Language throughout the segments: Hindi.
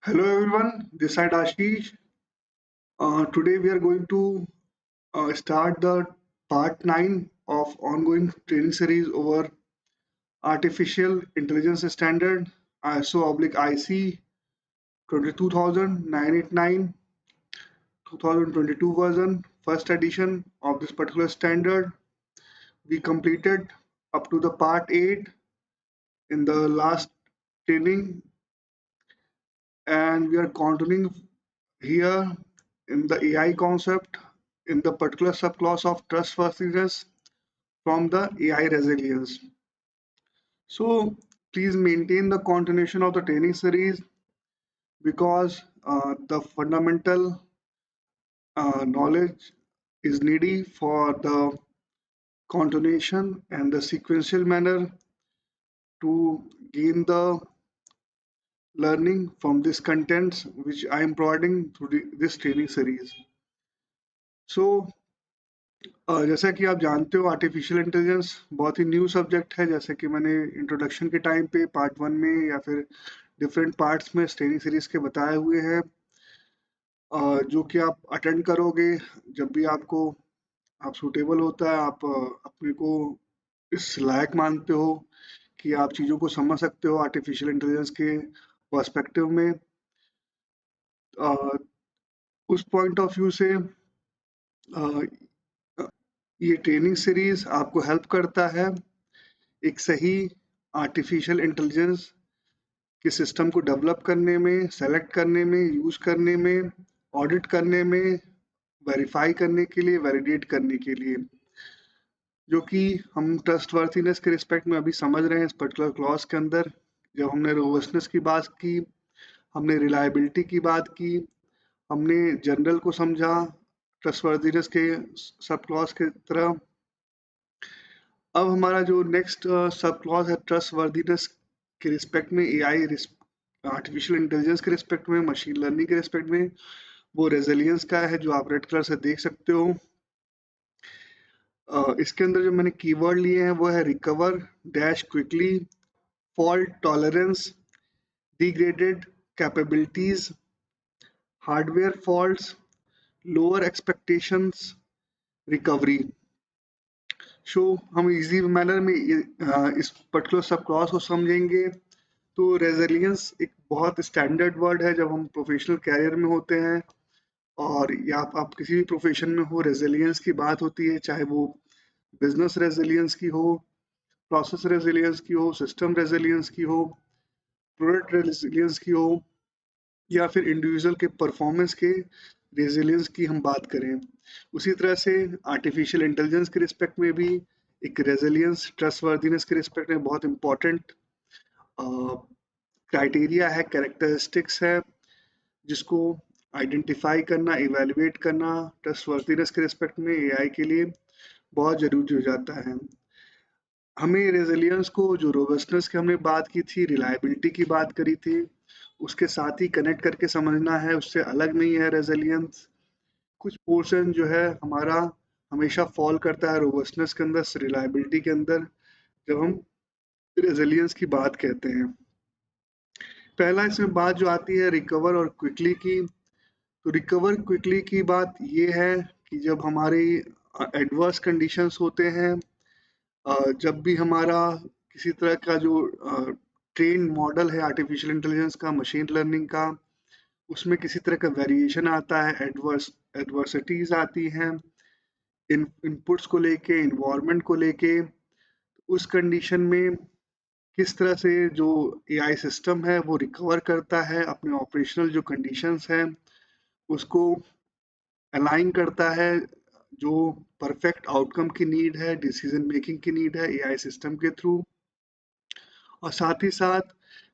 Hello everyone, this side Ashish. Today we are going to start the part 9 of ongoing training series over Artificial Intelligence Standard ISO oblique IC 22989 2022 version, first edition of this particular standard. We completed up to the part 8 in the last training, and we are continuing here in the AI concept in the particular subclass of trustworthiness from the AI resilience. So please maintain the continuation of the training series because the fundamental knowledge is needy for the continuation and the sequential manner to gain the learning from this contents which I am providing through this training series. So जैसा कि आप जानते हो आर्टिफिशियल इंटेलिजेंस बहुत ही न्यू सब्जेक्ट है। जैसे कि मैंने इंट्रोडक्शन के टाइम पे पार्ट 1 में या फिर डिफरेंट पार्ट्स में ट्रेनिंग सीरीज के बताए हुए हैं, जो कि आप अटेंड करोगे जब भी आपको आप सूटेबल होता है, आप अपने को इस लायक मानते हो कि आप चीज़ों को समझ सकते हो आर्टिफिशियल इंटेलिजेंस के पर्सपेक्टिव में। अ, उस पॉइंट ऑफ व्यू से ये ट्रेनिंग सीरीज आपको हेल्प करता है एक सही आर्टिफिशियल इंटेलिजेंस के सिस्टम को डेवलप करने में, सेलेक्ट करने में, यूज करने में, ऑडिट करने में, वेरीफाई करने के लिए, वैलिडेट करने के लिए, जो कि हम ट्रस्टवर्थीनेस के रिस्पेक्ट में अभी समझ रहे हैं इस पर्टिकुलर क्लॉज के अंदर। जब हमने रोबस्टनेस की बात की, हमने रिलायबिलिटी की बात की, हमने जनरल को समझा ट्रस्टवर्थीनेस के सब क्लॉज के तरह। अब हमारा जो नेक्स्ट सब क्लॉज है ट्रस्टवर्दीनेस के रिस्पेक्ट में, एआई आर्टिफिशियल इंटेलिजेंस के रिस्पेक्ट में, मशीन लर्निंग के रिस्पेक्ट में, वो रेजिलियंस का है जो आप रेड कलर से देख सकते हो। इसके अंदर जो मैंने कीवर्ड लिए हैं वो है recover dash quickly, fault tolerance, degraded capabilities, hardware faults, lower expectations, recovery. So हम इजी मैनर में इस पर्टिकुलर सब क्लॉज को समझेंगे। तो रेजिलियंस एक बहुत स्टैंडर्ड वर्ड है जब हम प्रोफेशनल कैरियर में होते हैं, और या आप किसी भी प्रोफेशन में हो, रेजिलियंस की बात होती है, चाहे वो बिजनेस रेजिलियंस की हो, प्रोसेस रेजिलियंस की हो, सिस्टम रेजिलियंस की हो, प्रोडक्ट रेजिलियंस की हो, या फिर इंडिविजुअल के परफॉर्मेंस के रेजिलियंस की हम बात करें। उसी तरह से आर्टिफिशियल इंटेलिजेंस के रिस्पेक्ट में भी एक रेजिलियंस ट्रस्टवर्दीनेस के रिस्पेक्ट में बहुत इंपॉर्टेंट क्राइटेरिया है, कैरेक्टरिस्टिक्स है, जिसको आइडेंटिफाई करना, इवेलुएट करना ट्रस्टवर्थीनेस के रिस्पेक्ट में एआई के लिए बहुत ज़रूरी हो जाता है। हमें रेजिलियंस को, जो रोबस्टनेस की हमने बात की थी, रिलायबिलिटी की बात करी थी, उसके साथ ही कनेक्ट करके समझना है, उससे अलग नहीं है रेजिलियंस। कुछ पोर्शन जो है हमारा हमेशा फॉल करता है रोबस्टनेस के अंदर, रिलायबिलिटी के अंदर, जब हम रेजिलियंस की बात कहते हैं। पहला इसमें बात जो आती है रिकवर और क्विकली की। तो रिकवर क्विकली की बात ये है कि जब हमारी एडवर्स कंडीशंस होते हैं, जब भी हमारा किसी तरह का जो ट्रेन मॉडल है आर्टिफिशियल इंटेलिजेंस का, मशीन लर्निंग का, उसमें किसी तरह का वेरिएशन आता है, एडवर्सिटीज आती हैं इनपुट्स को लेके, इन्वायरमेंट को लेके, उस कंडीशन में किस तरह से जो एआई सिस्टम है वो रिकवर करता है अपने ऑपरेशनल जो कंडीशंस हैं, उसको अलाइन करता है जो परफेक्ट आउटकम की नीड है, डिसीजन मेकिंग की नीड है एआई सिस्टम के थ्रू। और साथ ही साथ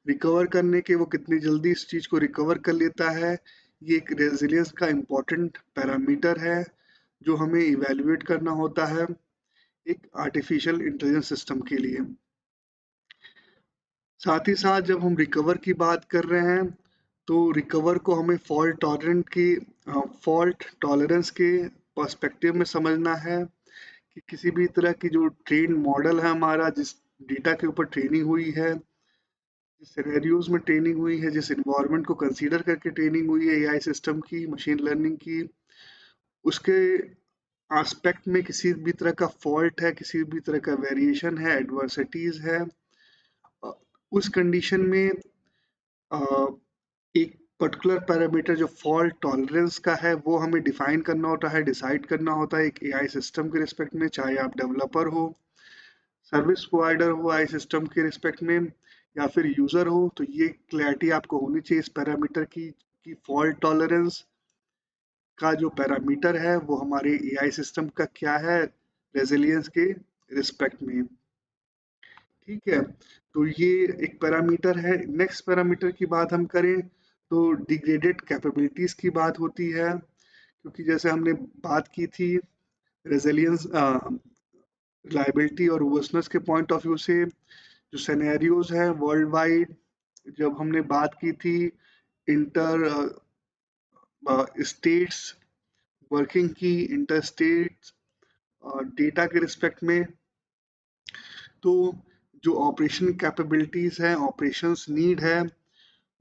रिकवर करने के वो कितनी जल्दी इस चीज़ को रिकवर कर लेता है, ये एक रेजिलियंस का इम्पॉर्टेंट पैरामीटर है जो हमें इवेल्युएट करना होता है एक आर्टिफिशियल इंटेलिजेंस सिस्टम के लिए। साथ ही साथ जब हम रिकवर की बात कर रहे हैं, तो रिकवर को हमें फॉल्ट टॉलरेंस के पर्सपेक्टिव में समझना है कि किसी भी तरह की जो ट्रेन मॉडल है हमारा, जिस डेटा के ऊपर ट्रेनिंग हुई है, जिस सिनेरियोज में ट्रेनिंग हुई है, जिस इन्वायरमेंट को कंसीडर करके ट्रेनिंग हुई है एआई सिस्टम की, मशीन लर्निंग की, उसके एस्पेक्ट में किसी भी तरह का फॉल्ट है, किसी भी तरह का वेरिएशन है, एडवर्सिटीज है, अ, उस कंडीशन में अ, एक पर्टिकुलर पैरामीटर जो फॉल्ट टॉलरेंस का है वो हमें डिफाइन करना होता है, डिसाइड करना होता है एक एआई सिस्टम के रिस्पेक्ट में, चाहे आप डेवलपर हो, सर्विस प्रोवाइडर हो आई सिस्टम के रिस्पेक्ट में, या फिर यूजर हो। तो ये क्लैरिटी आपको होनी चाहिए इस पैरामीटर की कि फॉल्ट टॉलरेंस का जो पैरामीटर है वो हमारे एआई सिस्टम का क्या है रेजिलियंस के रिस्पेक्ट में। ठीक है, तो ये एक पैरामीटर है। नेक्स्ट पैरामीटर की बात हम करें तो डिग्रेडेड कैपेबिलिटीज की बात होती है, क्योंकि जैसे हमने बात की थी रेजिलियंस, रिलायबिलिटी और रोबस्टनेस के पॉइंट ऑफ व्यू से, जो सिनेरियोज हैं वर्ल्ड वाइड, जब हमने बात की थी इंटर स्टेट्स वर्किंग की, इंटर स्टेट्स डेटा के रिस्पेक्ट में, तो जो ऑपरेशन कैपेबिलिटीज हैं, ऑपरेशंस नीड है,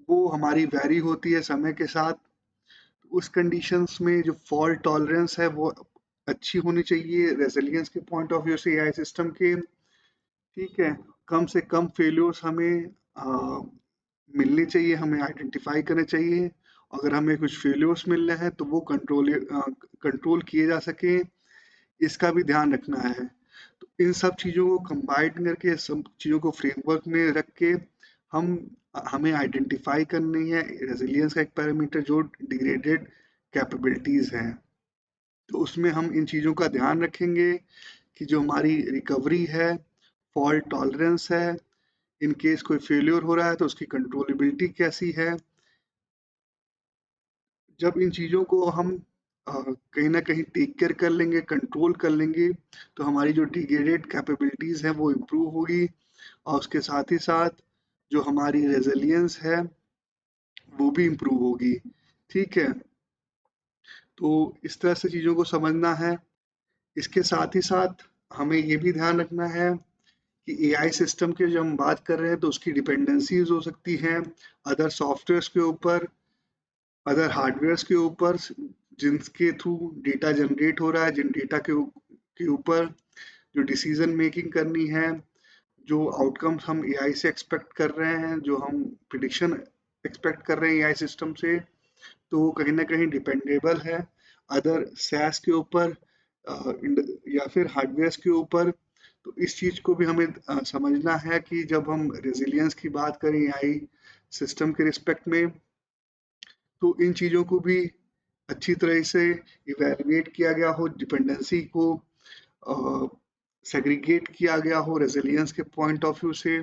वो हमारी वैरी होती है समय के साथ। उस कंडीशंस में जो फॉल्ट टॉलरेंस है वो अच्छी होनी चाहिए रेजिलियंस के पॉइंट ऑफ व्यू से एआई सिस्टम के। ठीक है, कम से कम फेल्योर्स हमें मिलनी चाहिए, हमें आइडेंटिफाई करने चाहिए। अगर हमें कुछ फेल्योर्स मिल रहे हैं तो वो कंट्रोल किए जा सके, इसका भी ध्यान रखना है। तो इन सब चीज़ों को कंबाइन करके, सब चीज़ों को फ्रेमवर्क में रख के हम हमें आइडेंटिफाई करनी है रेजिलियंस का एक पैरामीटर जो डिग्रेडेड कैपेबिलिटीज़ हैं। तो उसमें हम इन चीज़ों का ध्यान रखेंगे कि जो हमारी रिकवरी है, फॉल्ट टॉलरेंस है, इन केस कोई फेल्योर हो रहा है तो उसकी कंट्रोलेबिलिटी कैसी है। जब इन चीज़ों को हम कहीं ना कहीं टेक केयर कर लेंगे, कंट्रोल कर लेंगे, तो हमारी जो डिग्रेडेड कैपेबिलिटीज़ हैं वो इम्प्रूव होगी, और उसके साथ ही साथ जो हमारी रेजिलियंस है वो भी इम्प्रूव होगी। ठीक है, तो इस तरह से चीज़ों को समझना है। इसके साथ ही साथ हमें ये भी ध्यान रखना है कि एआई सिस्टम की जब हम बात कर रहे हैं तो उसकी डिपेंडेंसीज हो सकती हैं अदर सॉफ्टवेयर्स के ऊपर, अदर हार्डवेयर्स के ऊपर, जिनके थ्रू डेटा जनरेट हो रहा है, जिन डेटा के ऊपर जो डिसीजन मेकिंग करनी है, जो आउटकम्स हम एआई से एक्सपेक्ट कर रहे हैं, जो हम प्रिडिक्शन एक्सपेक्ट कर रहे हैं एआई सिस्टम से, तो वो कहीं ना कहीं डिपेंडेबल है अदर सैस के ऊपर, या फिर हार्डवेयर के ऊपर। तो इस चीज़ को भी हमें समझना है कि जब हम रेजिलियंस की बात करें एआई सिस्टम के रिस्पेक्ट में, तो इन चीज़ों को भी अच्छी तरह से इवेलुएट किया गया हो, डिपेंडेंसी को सेग्रीगेट किया गया हो रेजिलियंस के पॉइंट ऑफ व्यू से,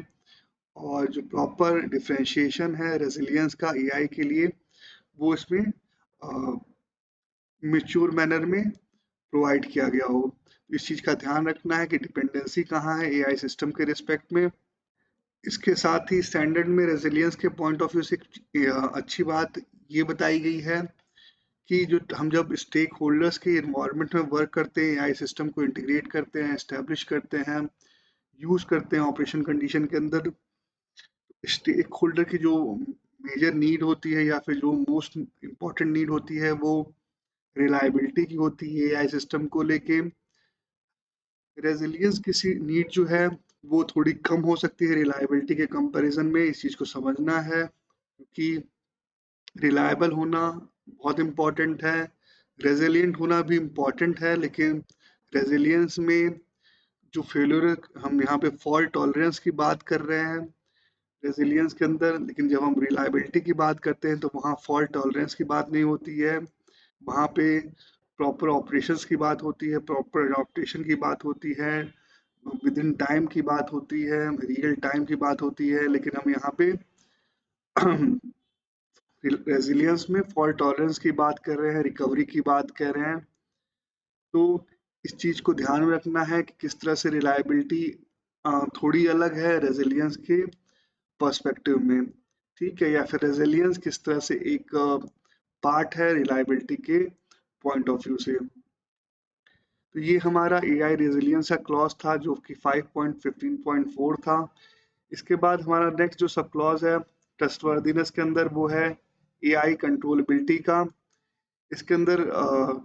और जो प्रॉपर डिफरेंशिएशन है रेजिलियंस का एआई के लिए वो इसमें मेच्योर मैनर में प्रोवाइड किया गया हो। इस चीज़ का ध्यान रखना है कि डिपेंडेंसी कहाँ है एआई सिस्टम के रिस्पेक्ट में। इसके साथ ही स्टैंडर्ड में रेजिलियंस के पॉइंट ऑफ व्यू से अच्छी बात ये बताई गई है कि जो हम जब स्टेक होल्डर्स के इन्वायरमेंट में वर्क करते हैं, एआई सिस्टम को इंटीग्रेट करते हैं, एस्टेब्लिश करते हैं, यूज करते हैं ऑपरेशन कंडीशन के अंदर, स्टेक होल्डर की जो मेजर नीड होती है या फिर जो मोस्ट इम्पॉर्टेंट नीड होती है वो रिलायबिलिटी की होती है एआई सिस्टम को लेके। रेजिलियंस किसी नीड जो है वो थोड़ी कम हो सकती है रिलायबिलिटी के कंपैरिजन में, इस चीज़ को समझना है, क्योंकि रिलायबल होना बहुत इम्पॉर्टेंट है, रेजिलियंट होना भी इम्पॉर्टेंट है, लेकिन रेजिलियंस में जो फेल्योर, हम यहाँ पे फॉल्ट टॉलरेंस की बात कर रहे हैं रेजिलियंस के अंदर, लेकिन जब हम रिलायबिलिटी की बात करते हैं तो वहाँ फॉल्ट टॉलरेंस की बात नहीं होती है, वहाँ पे प्रॉपर ऑपरेशंस की बात होती है, प्रॉपर अडॉप्टेशन की बात होती है, विद इन टाइम की बात होती है, रियल टाइम की बात होती है, लेकिन हम यहाँ पे रेजिलियंस में फॉल्ट टॉलरेंस की बात कर रहे हैं, रिकवरी की बात कर रहे हैं। तो इस चीज़ को ध्यान में रखना है कि किस तरह से रिलायबिलिटी थोड़ी अलग है रेजिलियंस के पर्सपेक्टिव में। ठीक है, या फिर रेजिलियंस किस तरह से एक पार्ट है रिलायबिलिटी के पॉइंट ऑफ व्यू से। तो ये हमारा एआई रेजिलियंस का क्लॉज था जो कि 5.15.4 था। इसके बाद हमारा नेक्स्ट जो सब क्लॉज है ट्रस्टवर्दीनेस के अंदर वो है एआई कंट्रोलेबिलिटी का। इसके अंदर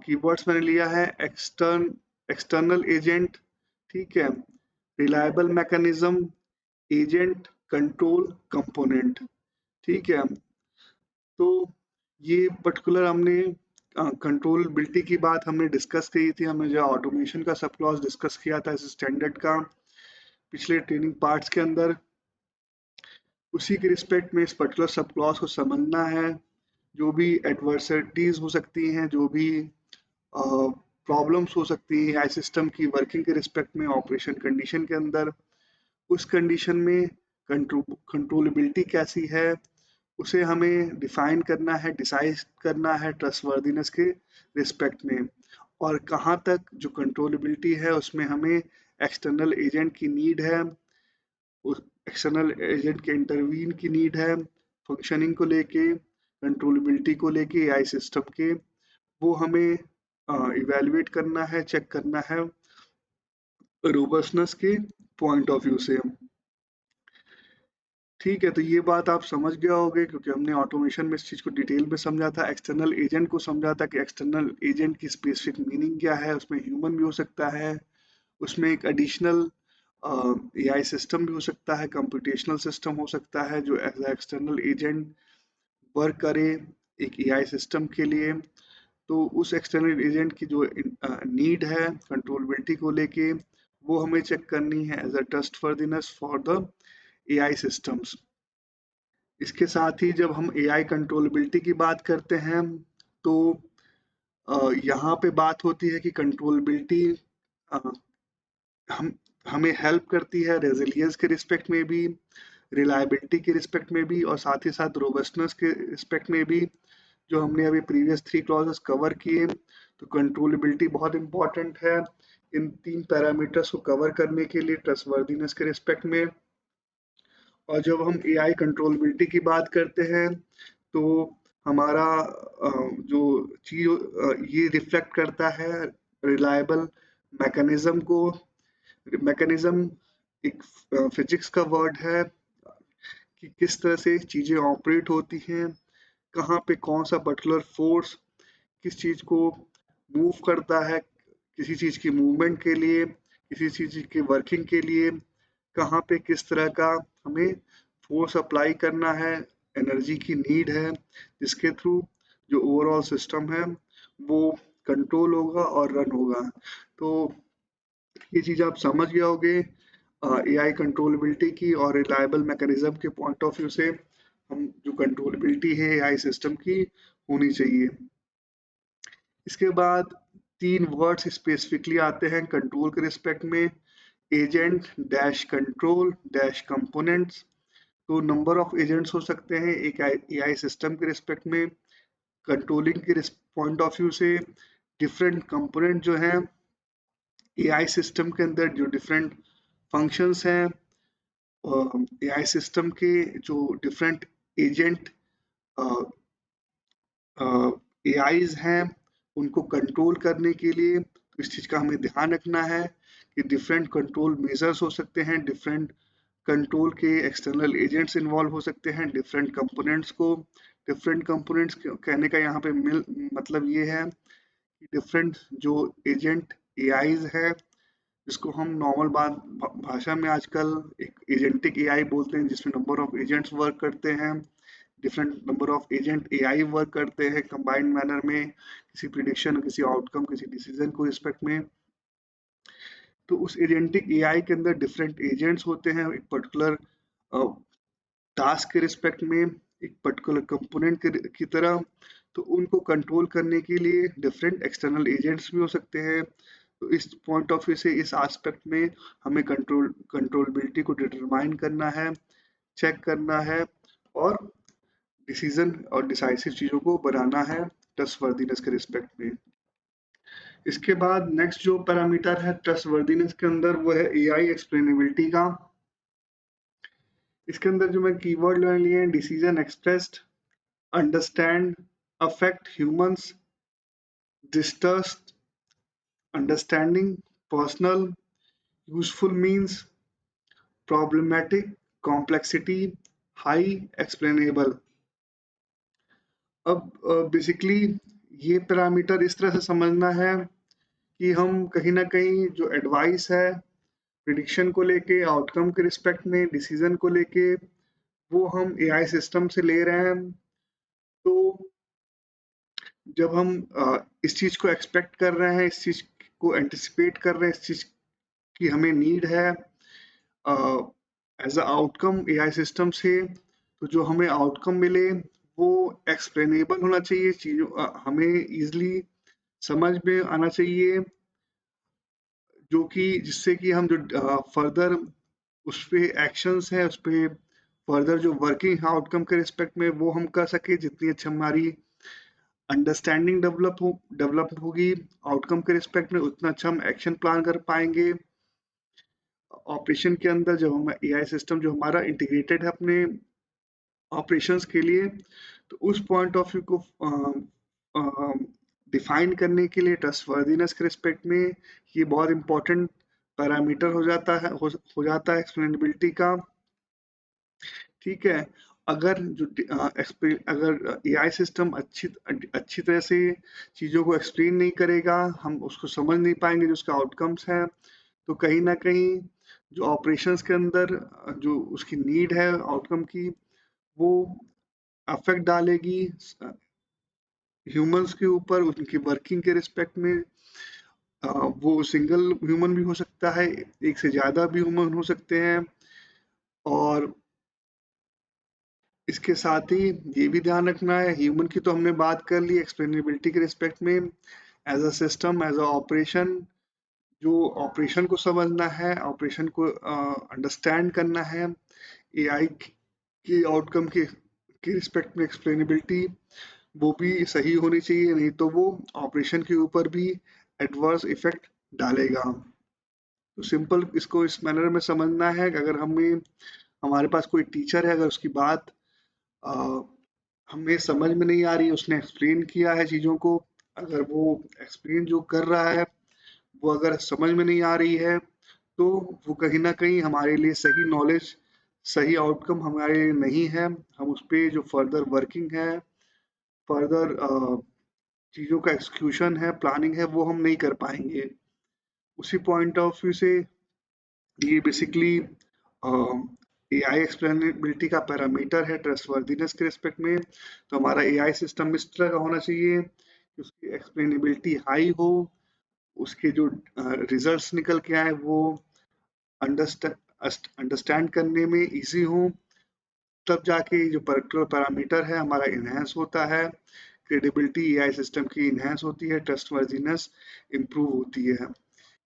कीवर्ड्स मैंने लिया है एक्सटर्नल एजेंट, ठीक है, reliable mechanism, agent, control, component, ठीक है। तो ये पर्टिकुलर हमने कंट्रोलेबिलिटी की बात हमने डिस्कस की थी, हमने जो ऑटोमेशन का सब क्लॉज डिस्कस किया था इस स्टैंडर्ड का पिछले ट्रेनिंग पार्ट्स के अंदर। उसी के रिस्पेक्ट में इस पर्टिकुलर सब क्लॉज को समझना है। जो भी एडवर्सिटीज हो सकती हैं, जो भी प्रॉब्लम्स हो सकती हैं आई सिस्टम की वर्किंग के रिस्पेक्ट में ऑपरेशन कंडीशन के अंदर, उस कंडीशन में कंट्रोलेबिलिटी कैसी है उसे हमें डिफाइन करना है, डिसाइड करना है ट्रस्टवर्दीनेस के रिस्पेक्ट में। और कहाँ तक जो कंट्रोलेबिलिटी है उसमें हमें एक्सटर्नल एजेंट की नीड है, उस एक्सटर्नल एजेंट के इंटरवीन की नीड है फंक्शनिंग को लेके, कंट्रोलेबिलिटी को लेके एआई सिस्टम के, वो हमें इवेलुएट करना है, चेक करना है रोबस्टनेस के पॉइंट ऑफ व्यू से। ठीक है, तो ये बात आप समझ गया होगे क्योंकि हमने ऑटोमेशन में इस चीज़ को डिटेल में समझा था, एक्सटर्नल एजेंट को समझा था कि एक्सटर्नल एजेंट की स्पेसिफिक मीनिंग क्या है, उसमें ह्यूमन भी हो सकता है, उसमें एक एडिशनल एआई सिस्टम भी हो सकता है, कंप्यूटेशनल सिस्टम हो सकता है जो एज एक्सटर्नल एजेंट वर्क करे एक एआई सिस्टम के लिए। तो उस एक्सटर्नल एजेंट की जो नीड है कंट्रोलेबिलिटी को लेके वो हमें चेक करनी है as a trustworthiness for the AI systems. इसके साथ ही जब हम एआई कंट्रोलेबिलिटी की बात करते हैं तो यहाँ पे बात होती है कि कंट्रोलेबिलिटी हम हमें हेल्प करती है रेजिलियंस के रिस्पेक्ट में भी, रिलायबिलिटी के रिस्पेक्ट में भी, और साथ ही साथ रोबस्टनेस के रिस्पेक्ट में भी, जो हमने अभी प्रीवियस 3 क्लॉजेस कवर किए। तो कंट्रोलेबिलिटी बहुत इंपॉर्टेंट है इन 3 पैरामीटर्स को कवर करने के लिए ट्रस्टवर्दीनेस के रिस्पेक्ट में। और जब हम एआई कंट्रोलेबिलिटी की बात करते हैं तो हमारा जो चीज ये रिफ्लेक्ट करता है रिलायबल मैकेनिज्म को। मैकेनिज्म एक फिजिक्स का वर्ड है कि किस तरह से चीजें ऑपरेट होती हैं, कहाँ पे कौन सा पर्टिकुलर फोर्स किस चीज को मूव करता है, किसी चीज की मूवमेंट के लिए, किसी चीज की वर्किंग के लिए, कहाँ पे किस तरह का हमें फोर्स अप्लाई करना है, एनर्जी की नीड है जिसके थ्रू जो ओवरऑल सिस्टम है वो कंट्रोल होगा और रन होगा। तो ये चीज़ आप समझ गए होगे एआई कंट्रोलेबिलिटी की और रिलायबल मैकेनिज्म के पॉइंट ऑफ व्यू से हम जो कंट्रोलेबिलिटी है एआई सिस्टम की होनी चाहिए। इसके बाद 3 वर्ड्स स्पेसिफिकली आते हैं कंट्रोल के रिस्पेक्ट में, agent dash control dash components. तो नंबर ऑफ एजेंट्स हो सकते हैं एक एआई सिस्टम के रिस्पेक्ट में, कंट्रोलिंग के पॉइंट ऑफ व्यू से डिफरेंट कंपोनेंट जो हैं एआई सिस्टम के अंदर, जो डिफरेंट फंक्शंस हैं एआई सिस्टम के, जो डिफरेंट एजेंट एआईज हैं उनको कंट्रोल करने के लिए तो इस चीज़ का हमें ध्यान रखना है कि डिफरेंट कंट्रोल मेजर्स हो सकते हैं, डिफरेंट कंट्रोल के एक्सटर्नल एजेंट्स इन्वॉल्व हो सकते हैं, डिफरेंट कंपोनेंट्स को, डिफरेंट कंपोनेंट्स कहने का यहाँ पे मतलब ये है कि डिफरेंट जो एजेंट एआईज है जिसको हम नॉर्मल भाषा में आजकल एक एजेंटिक एआई बोलते हैं जिसमें नंबर ऑफ एजेंट्स वर्क करते हैं, different number of agent AI work करते हैं कंबाइंड मैनर में किसी प्रिडिक्शन, किसी आउटकम, किसी डिसीजन को रिस्पेक्ट में। तो उस एजेंटिक एआई के अंदर डिफरेंट एजेंट्स होते हैं एक पर्टिकुलर टास्क के रिस्पेक्ट में, एक पर्टिकुलर कंपोनेंट की तरह। तो उनको कंट्रोल करने के लिए डिफरेंट एक्सटर्नल एजेंट्स भी हो सकते हैं। तो इस पॉइंट ऑफ व्यू से इस एस्पेक्ट में हमें कंट्रोलेबिलिटी को डिटरमाइन करना है, चेक करना है और डिसीजन और डिसाइसिव चीज़ों को बनाना है ट्रस्टवर्दीनेस के रिस्पेक्ट में। इसके बाद नेक्स्ट जो पैरामीटर है ट्रस्टवर्दीनेस के अंदर वो है एआई एक्सप्लेनेबिलिटी का। इसके अंदर जो मैं कीवर्ड ले लिए हैं decision expressed, understand, affect humans, distrust, understanding, personal, useful means, problematic, complexity, high, explainable. अब बेसिकली ये पैरामीटर इस तरह से समझना है कि हम कहीं ना कहीं जो एडवाइस है प्रिडिक्शन को लेके, आउटकम के रिस्पेक्ट में, डिसीजन को लेके, वो हम एआई सिस्टम से ले रहे हैं। तो जब हम इस चीज को एक्सपेक्ट कर रहे हैं, इस चीज को एंटिसिपेट कर रहे हैं, इस चीज की हमें नीड है as a outcome AI system से, तो जो हमें आउटकम मिले वो एक्सप्लेनेबल होना चाहिए, चीजों हमें इजली समझ में आना चाहिए, जो कि जिससे कि हम जो फर्दर उस पे एक्शंस है, उस पे फर्दर जो वर्किंग है आउटकम के रिस्पेक्ट में, वो हम कर सके। जितनी अच्छी हमारी अंडरस्टैंडिंग डेवलप होगी आउटकम के रिस्पेक्ट में, उतना अच्छा हम एक्शन प्लान कर पाएंगे। ऑपरेशन के अंदर जब हम एआई सिस्टम जो हमारा इंटीग्रेटेड है अपने ऑपरेशंस के लिए, तो उस पॉइंट ऑफ व्यू को डिफाइन करने के लिए ट्रस्टवर्दीनेस के रिस्पेक्ट में ये बहुत इंपॉर्टेंट पैरामीटर हो जाता है एक्सप्लेनेबिलिटी का। ठीक है। अगर अगर एआई सिस्टम अच्छी तरह से चीज़ों को एक्सप्लेन नहीं करेगा, हम उसको समझ नहीं पाएंगे जो उसका आउटकम्स है, तो कहीं ना कहीं जो ऑपरेशंस के अंदर जो उसकी नीड है आउटकम की, वो अफेक्ट डालेगी ह्यूमंस के ऊपर, उनकी वर्किंग के रिस्पेक्ट में। वो सिंगल ह्यूमन भी हो सकता है, एक से ज़्यादा भी ह्यूमन हो सकते हैं। और इसके साथ ही ये भी ध्यान रखना है, ह्यूमन की तो हमने बात कर ली एक्सप्लेनेबिलिटी के रिस्पेक्ट में। As a system, as a operation, जो ऑपरेशन को समझना है, ऑपरेशन को अंडरस्टैंड करना है, एआई के आउटकम के रिस्पेक्ट में एक्सप्लेनेबिलिटी वो भी सही होनी चाहिए, नहीं तो वो ऑपरेशन के ऊपर भी एडवर्स इफेक्ट डालेगा। तो सिंपल इसको इस मैनर में समझना है कि अगर हमारे पास कोई टीचर है, अगर उसकी बात अ, हमें समझ में नहीं आ रही, उसने एक्सप्लेन किया है चीज़ों को, अगर वो एक्सप्लेन जो कर रहा है वो अगर समझ में नहीं आ रही है, तो वो कहीं ना कहीं हमारे लिए सही नॉलेज, सही आउटकम हमारे लिए नहीं है। हम उस पर जो फर्दर वर्किंग है, फर्दर चीज़ों का एक्सक्यूशन है, प्लानिंग है, वो हम नहीं कर पाएंगे। उसी पॉइंट ऑफ व्यू से ये बेसिकली एआई एक्सप्लेनेबिलिटी का पैरामीटर है ट्रस्टवर्दीनेस के रिस्पेक्ट में। तो हमारा एआई सिस्टम इस तरह का होना चाहिए कि उसकी एक्सप्लेनेबिलिटी हाई हो, उसके जो रिजल्ट्स निकल के आए वो अंडरस्टैंड करने में इजी हो, तब जाके जो पर्टिकुलर पैरामीटर है हमारा इनहेंस होता है, क्रेडिबिलिटी एआई सिस्टम की इनहेंस होती है, ट्रस्टवर्दीनेस इम्प्रूव होती है।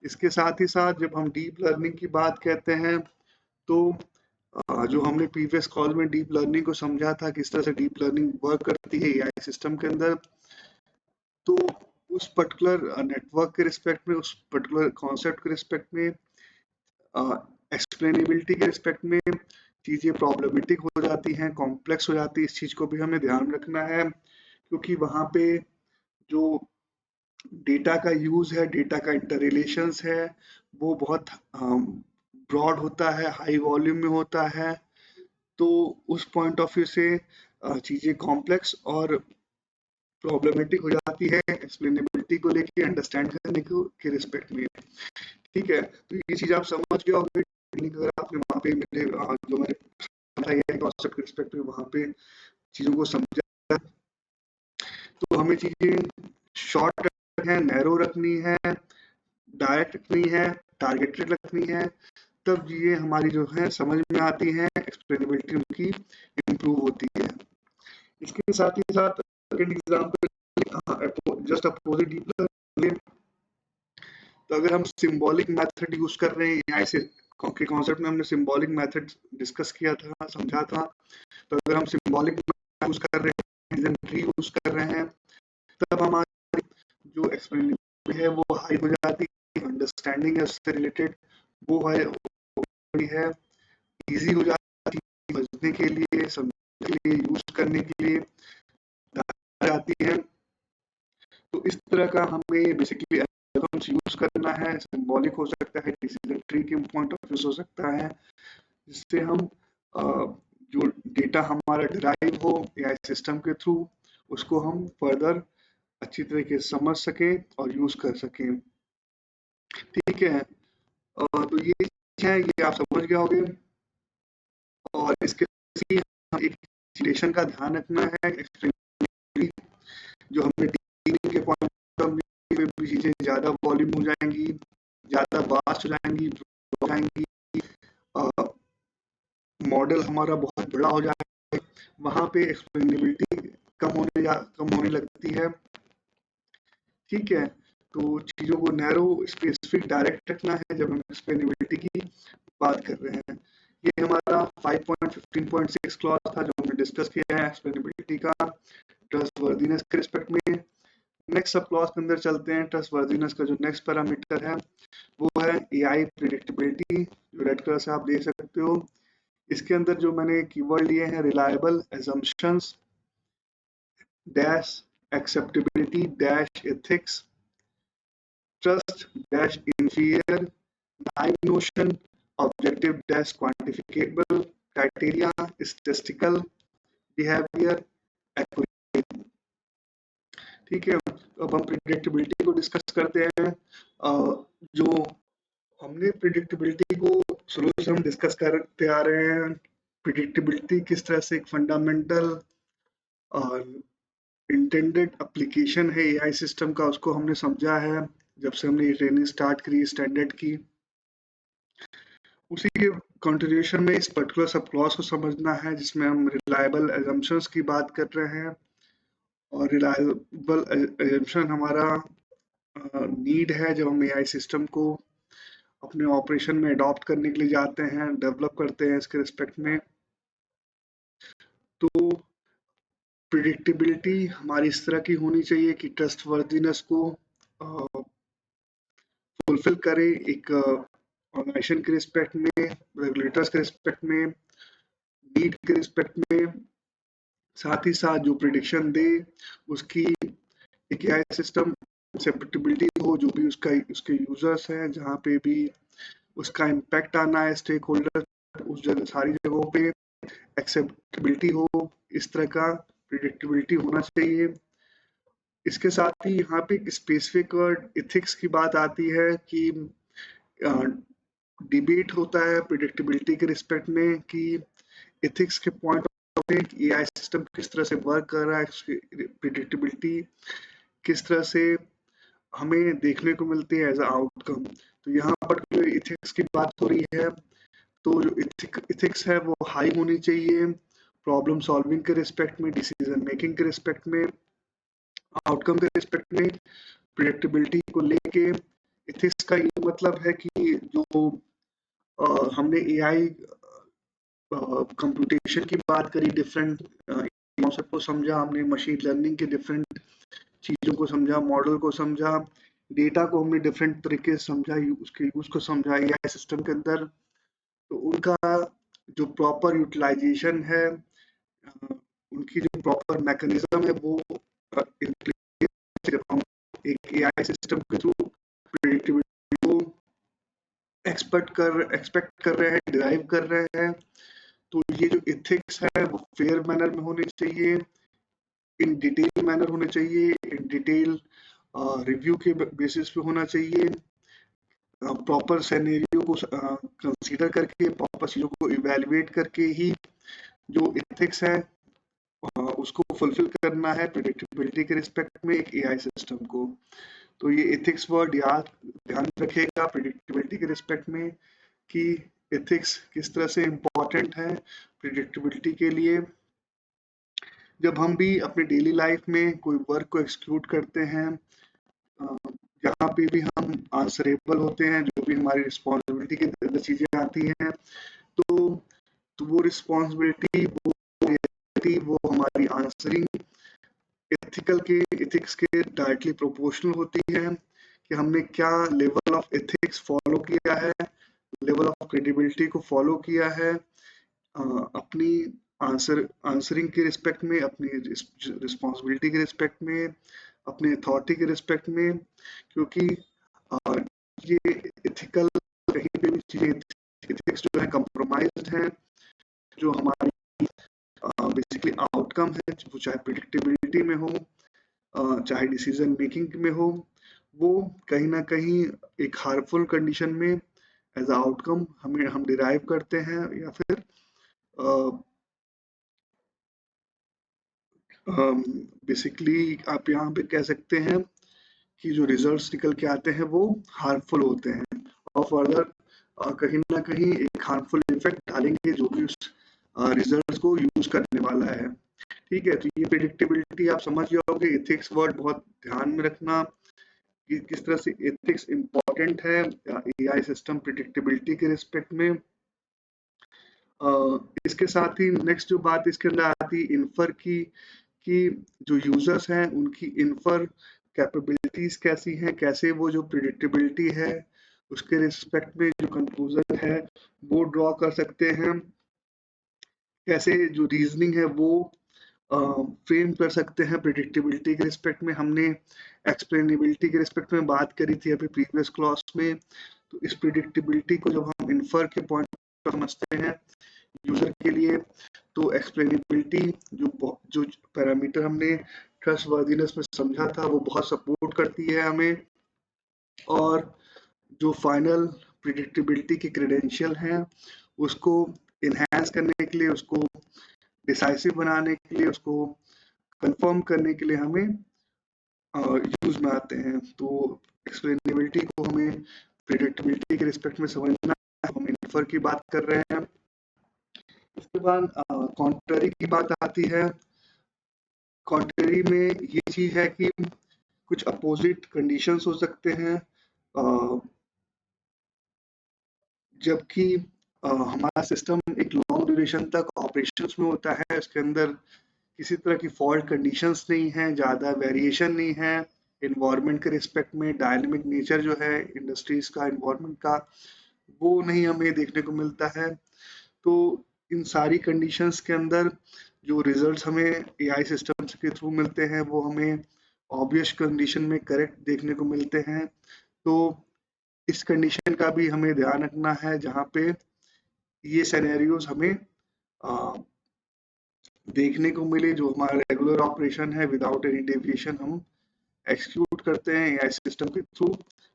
इसके साथ ही साथ जब हम डीप लर्निंग की बात कहते हैं, तो जो हमने प्रीवियस कॉल में डीप लर्निंग को समझा था, किस तरह से डीप लर्निंग वर्क करती है एआई सिस्टम के अंदर, तो उस पर्टिकुलर नेटवर्क के रिस्पेक्ट में, उस पर्टिकुलर कॉन्सेप्ट के रिस्पेक्ट में, एक्सप्लेनेबिलिटी के रिस्पेक्ट में चीज़ें प्रॉब्लमेटिक हो जाती हैं, कॉम्प्लेक्स हो जाती है। इस चीज़ को भी हमें ध्यान रखना है, क्योंकि वहाँ पे जो डेटा का यूज़ है, डेटा का इंटर रिलेशंस है, वो बहुत ब्रॉड होता है, हाई वॉल्यूम में होता है। तो उस पॉइंट ऑफ व्यू से चीज़ें कॉम्प्लेक्स और प्रॉब्लमेटिक हो जाती है एक्सप्लेनेबिलिटी को लेके, अंडरस्टैंड करने के रिस्पेक्ट में। ठीक है, तो ये चीज़ आप समझ गए होंगे। अगर आपने वहाँ पे मेरे जो मैंने कॉन्सेप्ट के रिस्पेक्ट में वहाँ पे चीज़ों को समझा, तो हमें चीज़ें शॉर्ट है, नैरो रखनी है, डायरेक्ट रखनी है, टारगेटेड रखनी है, तब ये हमारी जो है समझ में आती है, एक्सप्लेनेबिलिटी उनकी इम्प्रूव होती है। इसके साथ ही साथ second example just opposite deep, तो अगर हम सिंबॉलिक मेथड यूज कर रहे हैं यहाँ से के कॉन्सेप्ट में, हमने सिंबॉलिक मेथड डिस्कस किया था, समझा था। तो अगर हम सिंबॉलिक यूज कर रहे हैं, ट्री यूज कर रहे हैं, तब हमारी जो एक्सप्लेनेबिलिटी है वो हाई हो जाती है, अंडरस्टैंडिंग है उससे रिलेटेड वो है इजी हो जाती है, समझने के लिए, समझने के लिए, यूज करने के लिए जाती है। तो इस तरह का हमें बेसिकली एल्गोरिथम्स यूज करना है। सिंबॉलिक हो सकता है, डिसीजन ट्री के पॉइंट ऑफ व्यू हो सकता है, जिससे हम जो डेटा हमारा ड्राइव हो एआई सिस्टम के थ्रू, उसको हम फर्दर अच्छी तरीके से समझ सकें और यूज कर सकें। ठीक है, तो ये चीज़ है, ये आप समझ गए होंगे। और इसके साथ ही हमें एक सिचुएशन का ध्यान रखना है, जो हमने डीलिंग के पॉइंट ऑफ व्यू में भी चीज़ें ज़्यादा वॉल्यूम हो जाएंगी, ज़्यादा वास्ट हो जाएंगी, हो जाएंगी, मॉडल हमारा बहुत बड़ा हो जाएगा, वहाँ पे एक्सप्लेनेबिलिटी कम होने लगती है। ठीक है, तो चीज़ों को नैरो, स्पेसिफिक, डायरेक्ट रखना है जब हम एक्सप्लेनेबिलिटी की बात कर रहे हैं। ये हमारा 5.15.6 क्लॉज था जो हमने डिस्कस किया है एक्सप्लेनेबिलिटी का ट्रस्टवर्दीनेस के रिस्पेक्ट में। नेक्स्ट सब क्लॉज के अंदर चलते हैं। ट्रस्टवर्दीनेस का जो नेक्स्ट पैरामीटर है वो है एआई प्रेडिक्टेबिलिटी, जो रेड कलर से आप देख सकते हो। इसके अंदर जो मैंने कीवर्ड लिए हैं, reliable, assumptions, dash acceptability, dash ethics, trust, dash inferior, naive notion, objective dash quantifiable, criteria, statistical, behavior, accurate। ठीक है, अब हम प्रिडिक्टेबिलिटी को डिस्कस करते हैं। जो हमने प्रिडिक्टेबिलिटी को शुरू से हम डिस्कस करते आ रहे हैं। प्रिडिक्टेबिलिटी किस तरह से एक फंडामेंटल इंटेंडेड एप्लीकेशन है एआई सिस्टम का, उसको हमने समझा है जब से हमने ये ट्रेनिंग स्टार्ट करी स्टैंडर्ड की। उसी के कंटिन्यूएशन में इस पर्टिकुलर सब क्लॉज को समझना है जिसमें हम रिलायबल एजम्पशंस की बात कर रहे हैं। और रिलायबल एजम्पशन हमारा नीड है जब हम एआई सिस्टम को अपने ऑपरेशन में अडॉप्ट करने के लिए जाते हैं, डेवलप करते हैं इसके रिस्पेक्ट में। तो प्रिडिक्टेबिलिटी हमारी इस तरह की होनी चाहिए कि ट्रस्टवर्दीनेस को फुलफिल करे, एक ऑर्गेनाइजेशन के रिस्पेक्ट में, रेगुलेटर्स के रिस्पेक्ट में, नीड के रिस्पेक्ट में, साथ ही साथ जो प्रिडिक्शन दे उसकी एक एआई सिस्टम एक्सेप्टेबिलिटी हो, जो भी उसके यूजर्स हैं, जहाँ पे भी उसका इम्पैक्ट आना है स्टेक होल्डर, उस जगह सारी जगहों पे एक्सेप्टेबिलिटी हो। इस तरह का प्रिडिक्टेबिलिटी होना चाहिए। इसके साथ ही यहाँ पे स्पेसिफिक इथिक्स की बात आती है कि डिबेट होता है प्रिडिक्टेबिलिटी के रिस्पेक्ट में कि इथिक्स के point of view AI system किस तरह से वर्क कर रहा है, प्रिडिक्टेबिलिटी किस तरह से हमें देखने को मिलती है एज अ आउटकम। तो यहाँ पर जो इथिक्स की बात हो रही है, तो जो इथिक्स है वो हाई होनी चाहिए प्रॉब्लम सॉल्विंग के रिस्पेक्ट में, डिसीजन मेकिंग के रिस्पेक्ट में, आउटकम के रिस्पेक्ट में। प्रिडिक्टेबिलिटी को लेके इथिक्स का ये मतलब है कि जो हमने एआई कंप्यूटेशन की बात करी, डिफरेंट कॉन्सेप्ट को समझा हमने, मशीन लर्निंग के डिफरेंट चीज़ों को समझा, मॉडल को समझा, डेटा को हमने डिफरेंट तरीके से समझा, उसके यूज को समझा एआई सिस्टम के अंदर। तो उनका जो प्रॉपर यूटिलाइजेशन है, उनकी जो प्रॉपर मैकेनिज्म है वो एक एआई सिस्टम के थ्रू प्रेडिक्टिविटी को एक्सपेक्ट कर रहे हैं, डिराइव कर रहे हैं। तो ये जो इथिक्स है वो फेयर मैनर में होने चाहिए, इन डिटेल मैनर होने चाहिए, इन डिटेल रिव्यू के बेसिस पे होना चाहिए, प्रॉपर सिनेरियो को कंसीडर करके, प्रॉपर चीज़ों को इवेलुएट करके ही जो इथिक्स है उसको फुलफिल करना है प्रेडिक्टेबिलिटी के रिस्पेक्ट में एक एआई सिस्टम को। तो ये एथिक्स वर्ड याद ध्यान रखेगा प्रेडिक्टेबिलिटी के रिस्पेक्ट में कि एथिक्स किस तरह से इम्पोर्टेंट है प्रेडिक्टेबिलिटी के लिए। जब हम भी अपने डेली लाइफ में कोई वर्क को एक्सिक्यूट करते हैं, जहाँ पे भी हम आंसरेबल होते हैं, जो भी हमारी रिस्पॉन्सिबिलिटी के अंदर चीज़ें आती हैं, तो वो रिस्पॉन्सिबिलिटी वो हमारी आंसरिंग एथिकल के इथिक्स के डायरेक्टली प्रोपोर्शनल होती है कि हमने क्या लेवल ऑफ एथिक्स फॉलो किया है, लेवल ऑफ क्रेडिबिलिटी को फॉलो किया है अपनी आंसरिंग के रिस्पेक्ट में, अपनी रिस्पॉन्सिबिलिटी के रिस्पेक्ट में, अपनी अथॉरिटी के रिस्पेक्ट में। क्योंकि ये एथिकल कहीं पे भी चीज़ें एथिक्स जो है कंप्रोमाइज्ड हैं जो हमारी बेसिकली आउटकम है, वो चाहे प्रिडिक्टेबिलिटी में हो, चाहे डिसीजन मेकिंग में हो, वो कहीं ना कहीं एक हार्मफुल कंडीशन में एज आउटकम हम डिराइव करते हैं, या फिर बेसिकली आप यहाँ पे कह सकते हैं कि जो रिजल्ट्स निकल के आते हैं वो हार्मफुल होते हैं, और फर्दर कहीं ना कहीं एक हार्मफुल इफेक्ट डालेंगे जो भी उस रिजल्ट्स को यूज करने वाला है। ठीक है, तो ये प्रिडिक्टेबिलिटी आप समझ गए होंगे। एथिक्स वर्ड बहुत ध्यान में रखना कि किस तरह से एथिक्स इम्पोर्टेंट है एआई सिस्टम प्रिडिक्टेबिलिटी के रिस्पेक्ट में। इसके साथ ही नेक्स्ट जो बात इसके अंदर आती है इन्फर की, कि जो यूजर्स हैं उनकी इन्फर कैपेबिलिटीज कैसी हैं, कैसे वो जो प्रिडिक्टेबिलिटी है उसके रिस्पेक्ट में जो कंक्लूजन है वो ड्रॉ कर सकते हैं, कैसे जो रीजनिंग है वो फ्रेम कर सकते हैं प्रिडिक्टेबिलिटी के रिस्पेक्ट में। हमने एक्सप्लेनेबिलिटी के रिस्पेक्ट में बात करी थी अभी प्रीवियस क्लास में। तो इस प्रिडिक्टेबिलिटी को जब हम इन्फर के पॉइंट समझते हैं यूजर के लिए, तो एक्सप्लेनेबिलिटी जो पैरामीटर हमने ट्रस्टवर्दीनेस में समझा था वो बहुत सपोर्ट करती है हमें। और जो फाइनल प्रिडिक्टेबिलिटी के क्रेडेंशियल हैं उसको इन्हांस करने के लिए, उसको डिसाइसिव बनाने के लिए, उसको कंफर्म करने के लिए हमें यूज में आते हैं। तो एक्सप्लेनेबिलिटी को हमें प्रिडिक्टेबिलिटी के रिस्पेक्ट में समझना है, हम इन्फर की बात कर रहे हैं। उसके बाद कॉन्ट्ररी की बात आती है। कॉन्ट्ररी में ये चीज है कि कुछ अपोजिट कंडीशंस हो सकते हैं, जबकि हमारा सिस्टम एक लॉन्ग ड्यूरेशन तक ऑपरेशंस में होता है, इसके अंदर किसी तरह की फॉल्ट कंडीशंस नहीं है, ज़्यादा वेरिएशन नहीं है इन्वायरमेंट के रिस्पेक्ट में। डायनेमिक नेचर जो है इंडस्ट्रीज का, इन्वायरमेंट का, वो नहीं हमें देखने को मिलता है। तो इन सारी कंडीशंस के अंदर जो रिजल्ट्स हमें एआई सिस्टम्स के थ्रू मिलते हैं वो हमें ऑब्वियस कंडीशन में करेक्ट देखने को मिलते हैं। तो इस कंडीशन का भी हमें ध्यान रखना है जहाँ पे ये सिनेरियोज हमें देखने को मिले, जो हमारा रेगुलर ऑपरेशन है विदाउट एनी डेविएशन हम एक्सिक्यूट करते हैं या सिस्टम के थ्रू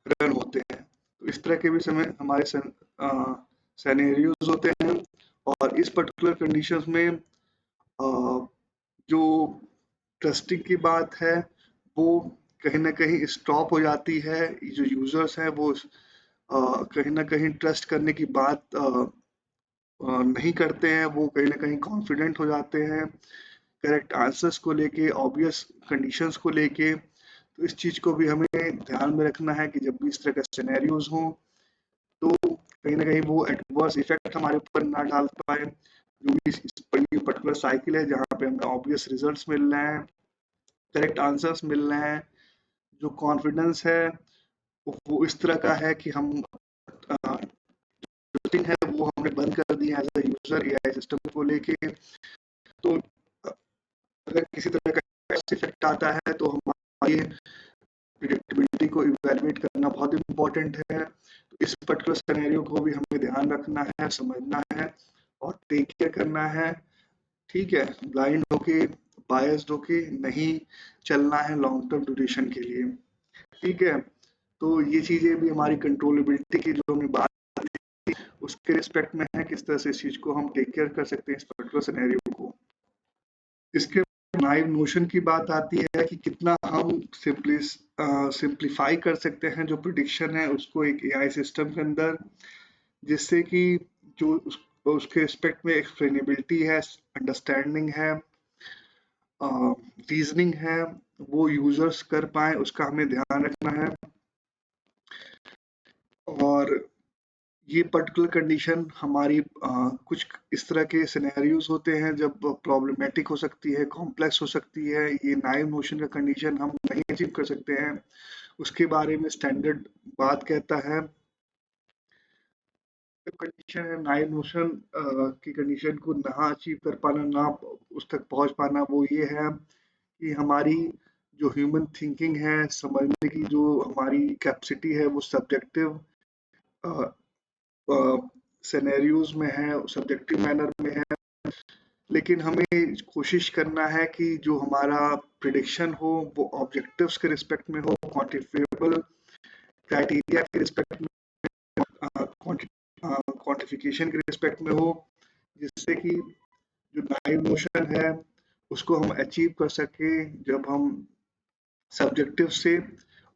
रन होते हैं। तो इस तरह के भी समय हमारे सिनेरियोज होते हैं। और इस पर्टिकुलर कंडीशंस में जो ट्रस्टिंग की बात है वो कहीं ना कहीं स्टॉप हो जाती है। जो यूजर्स हैं वो कहीं ना कहीं ट्रस्ट करने की बात नहीं करते हैं, वो कहीं ना कहीं कॉन्फिडेंट हो जाते हैं करेक्ट आंसर्स को लेके, ऑब्वियस कंडीशंस को लेके। तो इस चीज को भी हमें ध्यान में रखना है कि जब भी इस तरह का सिनेरियोज हों तो कहीं ना कहीं वो एडवर्स इफेक्ट हमारे ऊपर ना डाल पाए। जो भी इस पर्टिकुलर साइकिल है जहाँ पे हमें ऑब्वियस रिजल्ट्स मिल रहे हैं, करेक्ट आंसर्स मिल रहे हैं, जो कॉन्फिडेंस है वो इस तरह का है कि हम है वो हमने बंद कर दिया as a user AI system को लेके। तो अगर किसी तरह का इफेक्ट आता है तो हमारी प्रिडिक्टेबिलिटी को इवैल्यूएट करना बहुत इम्पोर्टेंट है। तो इस पर्टिकुलर सिनेरियो को भी हमें ध्यान रखना है, समझना है और टेक केयर करना है। ठीक है, ब्लाइंड होके, बायस्ड होके नहीं चलना है लॉन्ग टर्म ड्यूरेशन के लिए। ठीक है, तो ये चीजें भी हमारी कंट्रोलेबिलिटी की जो हमने बात उसके रिस्पेक्ट में है, किस तरह से इस चीज को हम टेक केयर कर सकते हैं इस पर्टिकुलर सिनेरियो को। इसके नाइव नोशन की बात आती है कि कितना हम सिंप्लीफाई कर सकते हैं जो प्रिडिक्शन है उसको एक एआई सिस्टम के अंदर, जिससे कि जो उसके रिस्पेक्ट में एक्सप्लेनेबिलिटी है, अंडरस्टैंडिंग है, रीजनिंग है, वो यूजर्स कर पाए, उसका हमें ध्यान रखना है। और ये पर्टिकुलर कंडीशन हमारी कुछ इस तरह के सिनेरियोज होते हैं जब प्रॉब्लमेटिक हो सकती है, कॉम्प्लेक्स हो सकती है। ये नाइव नोशन का कंडीशन हम नहीं अचीव कर सकते हैं, उसके बारे में स्टैंडर्ड बात कहता है। कंडीशन है नाइव नोशन की कंडीशन को ना अचीव कर पाना, ना उस तक पहुंच पाना, वो ये है कि हमारी जो ह्यूमन थिंकिंग है, समझने की जो हमारी कैपेसिटी है वो सब्जेक्टिव सिनेरियोज में है, सब्जेक्टिव मैनर में है। लेकिन हमें कोशिश करना है कि जो हमारा प्रिडिक्शन हो वो ऑब्जेक्टिव्स के रिस्पेक्ट में हो, क्वांटिफिकेबल क्राइटेरिया के रिस्पेक्ट में, क्वांटिफिकेशन के रिस्पेक्ट में हो, जिससे कि जो नाइव नोशन है उसको हम अचीव कर सके। जब हम सब्जेक्टिव से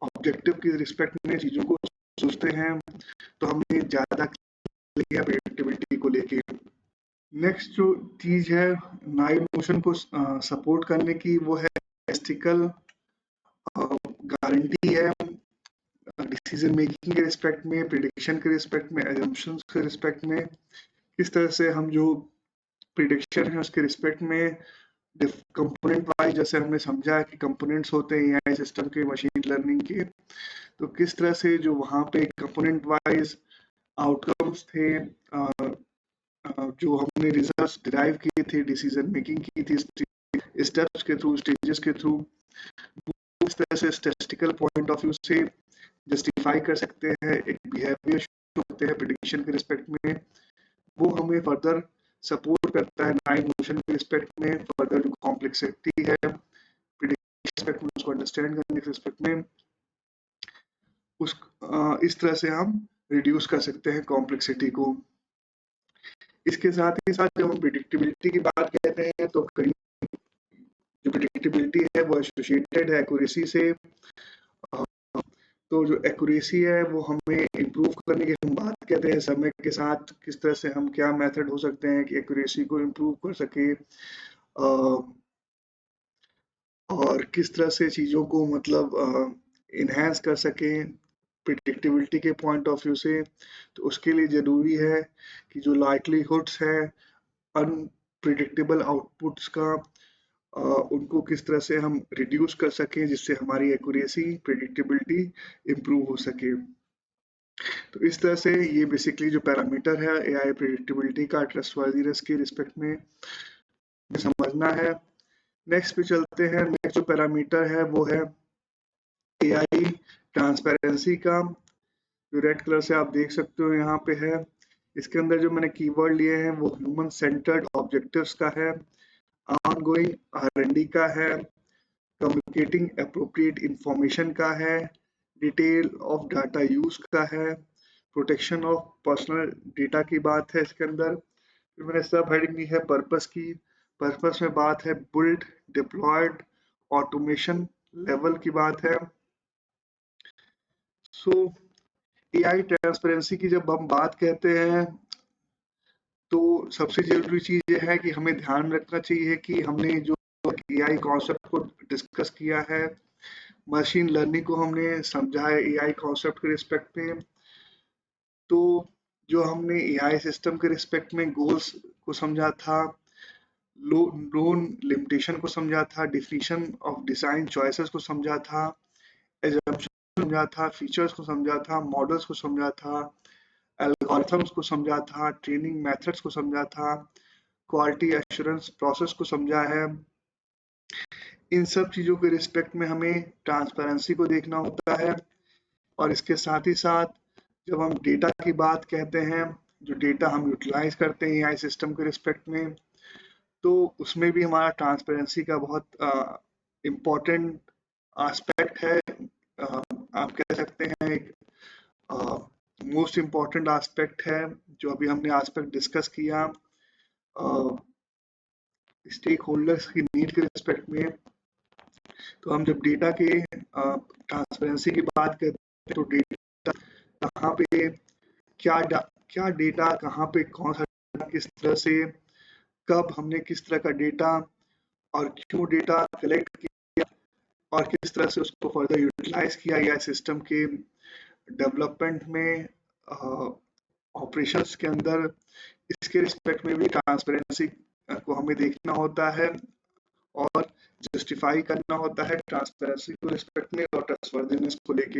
ऑब्जेक्टिव की रिस्पेक्ट में चीज़ों को सोचते हैं तो हमें ज़्यादा प्रेडिक्टेबिलिटी को लेके। नेक्स्ट जो चीज़ है नाइव नोशन को सपोर्ट करने की, वो है स्टैटिस्टिकल गारंटी है डिसीजन मेकिंग के रिस्पेक्ट में, प्रिडिक्शन के रिस्पेक्ट में, एजम्पशंस के रिस्पेक्ट में। किस तरह से हम जो प्रिडिक्शन है उसके रिस्पेक्ट में कंपोनेंट वाइज, जैसे हमने समझा कि कंपोनेंट्स होते हैं एआई सिस्टम के, मशीन लर्निंग के, तो किस तरह से जो वहाँ पे कंपोनेंट वाइज आउटकम्स थे, जो हमने रिजल्ट्स डिराइव किए थे, डिसीजन मेकिंग की थी स्टेप्स के थ्रू, स्टेजेस के थ्रू, इस तरह से स्टैटिस्टिकल पॉइंट ऑफ व्यू से जस्टिफाई कर सकते हैं, एक बिहेवियर शो करते हैं प्रेडिक्शन के रिस्पेक्ट में। वो हमें फर्दर सपोर्ट करता है नाइव नोशन के रिस्पेक्ट में, फर्दर जो कॉम्प्लेक्सिटी है प्रेडिक्शन रिस्पेक्ट में उसको अंडरस्टैंड करने के रिस्पेक्ट में, उस इस तरह से हम रिड्यूस कर सकते हैं कॉम्प्लेक्सिटी को। इसके साथ ही साथ जब हम प्रिडिक्टेबिलिटी की बात कहते हैं तो जो प्रिडिक्टेबिलिटी है वो एसोसिएटेड है एक्यूरेसी से। तो जो एक्यूरेसी है वो हमें इम्प्रूव करने की हम बात कहते हैं, समय के साथ किस तरह से हम क्या मेथड हो सकते हैं कि एक्यूरेसी को इम्प्रूव कर सके, और किस तरह से चीज़ों को मतलब इन्हेंस कर सकें प्रिडिक्टेबिलिटी के पॉइंट ऑफ व्यू से। तो उसके लिए ज़रूरी है कि जो लाइक्लीहुड्स है अनप्रिडिक्टेबल आउटपुट्स का, उनको किस तरह से हम रिड्यूस कर सकें जिससे हमारी एक्यूरेसी प्रिडिक्टेबिलिटी इम्प्रूव हो सके। तो इस तरह से ये बेसिकली जो पैरामीटर है एआई प्रिडिक्टेबिलिटी का ट्रस्टवर्दीनेस के रिस्पेक्ट में समझना है। नेक्स्ट पे चलते हैं। नेक्स्ट जो पैरामीटर है वो है एआई ट्रांसपेरेंसी का, जो रेड कलर से आप देख सकते हो यहाँ पे है। इसके अंदर जो मैंने कीवर्ड लिए हैं वो ह्यूमन सेंटर्ड ऑब्जेक्टिव्स का है, ऑनगोइंग आर&डी का है, कम्युनिकेटिंग अप्रोप्रिएट इंफॉर्मेशन का है, डिटेल ऑफ डाटा यूज का है, प्रोटेक्शन ऑफ पर्सनल डेटा की बात है इसके अंदर। फिर मैंने सब हेडिंग ली है पर्पस की। पर्पस में बात है बिल्ड डिप्लॉयड ऑटोमेशन लेवल की बात है। सो एआई ट्रांसपेरेंसी की जब हम बात कहते हैं तो सबसे जरूरी चीज ये है कि हमें ध्यान रखना चाहिए कि हमने जो एआई कॉन्सेप्ट को डिस्कस किया है, मशीन लर्निंग को हमने समझा है एआई कॉन्सेप्ट के रिस्पेक्ट में, तो जो हमने एआई सिस्टम के रिस्पेक्ट में गोल्स को समझा था, लोन लिमिटेशन को समझा था, डिफिनीशन ऑफ डिजाइन चॉइसेस को समझा था, एजम्पशन समझा था, फीचर्स को समझा था, मॉडल्स को समझा था, एल्गोरिथम्स को समझा था, ट्रेनिंग मेथड्स को समझा था, क्वालिटी एश्योरेंस प्रोसेस को समझा है। इन सब चीज़ों के रिस्पेक्ट में हमें ट्रांसपेरेंसी को देखना होता है। और इसके साथ ही साथ जब हम डेटा की बात कहते हैं, जो डेटा हम यूटिलाइज करते हैं एआई सिस्टम के रिस्पेक्ट में, तो उसमें भी हमारा ट्रांसपेरेंसी का बहुत इम्पोर्टेंट एस्पेक्ट है। आप कह सकते हैं एक मोस्ट इम्पॉर्टेंट एस्पेक्ट है जो अभी हमने एस्पेक्ट डिस्कस किया स्टेक होल्डर्स की नीड के रिस्पेक्ट में। तो हम जब डेटा के ट्रांसपेरेंसी की बात करते हैं तो डेटा कहाँ पे क्या डेटा कहाँ पे कौन सा डेटा किस तरह से कब हमने किस तरह का डेटा और क्यों डेटा कलेक्ट किया और किस तरह से उसको फर्दर यूटिलाइज किया या सिस्टम के डेवलपमेंट में ऑपरेशंस के अंदर, इसके रिस्पेक्ट में भी ट्रांसपेरेंसी को हमें देखना होता है और जस्टिफाई करना होता है ट्रांसपेरेंसी को रिस्पेक्ट में और ट्रस्टवर्दीनेस को लेके।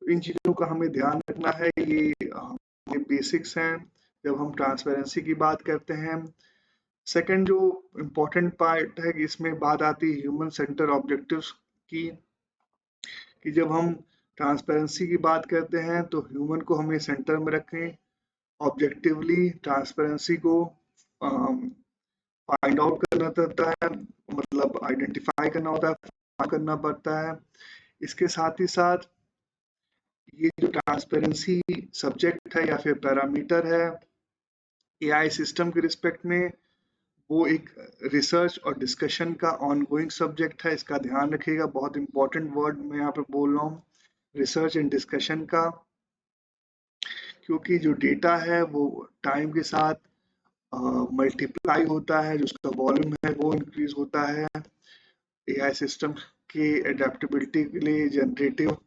इन चीज़ों का हमें ध्यान रखना है। ये बेसिक्स हैं जब हम ट्रांसपेरेंसी की बात करते हैं। सेकंड जो इम्पोर्टेंट पार्ट है कि इसमें बात आती है ह्यूमन सेंटर ऑब्जेक्टिव्स की, कि जब हम ट्रांसपेरेंसी की बात करते हैं तो ह्यूमन को हमें सेंटर में रखें। ऑब्जेक्टिवली ट्रांसपेरेंसी को फाइंड आउट करना पड़ता है, मतलब आइडेंटिफाई करना होता है, करना पड़ता है। इसके साथ ही साथ ये जो ट्रांसपेरेंसी सब्जेक्ट है या फिर पैरामीटर है एआई सिस्टम के रिस्पेक्ट में, वो एक रिसर्च और डिस्कशन का ऑनगोइंग सब्जेक्ट है। इसका ध्यान रखिएगा, बहुत इंपॉर्टेंट वर्ड मैं यहाँ पे बोल रहा हूँ, रिसर्च एंड डिस्कशन का, क्योंकि जो डेटा है वो टाइम के साथ मल्टीप्लाई होता है, जो उसका वॉल्यूम है वो इंक्रीज होता है। एआई सिस्टम के एडेप्टेबिलिटी के लिए जनरेटिव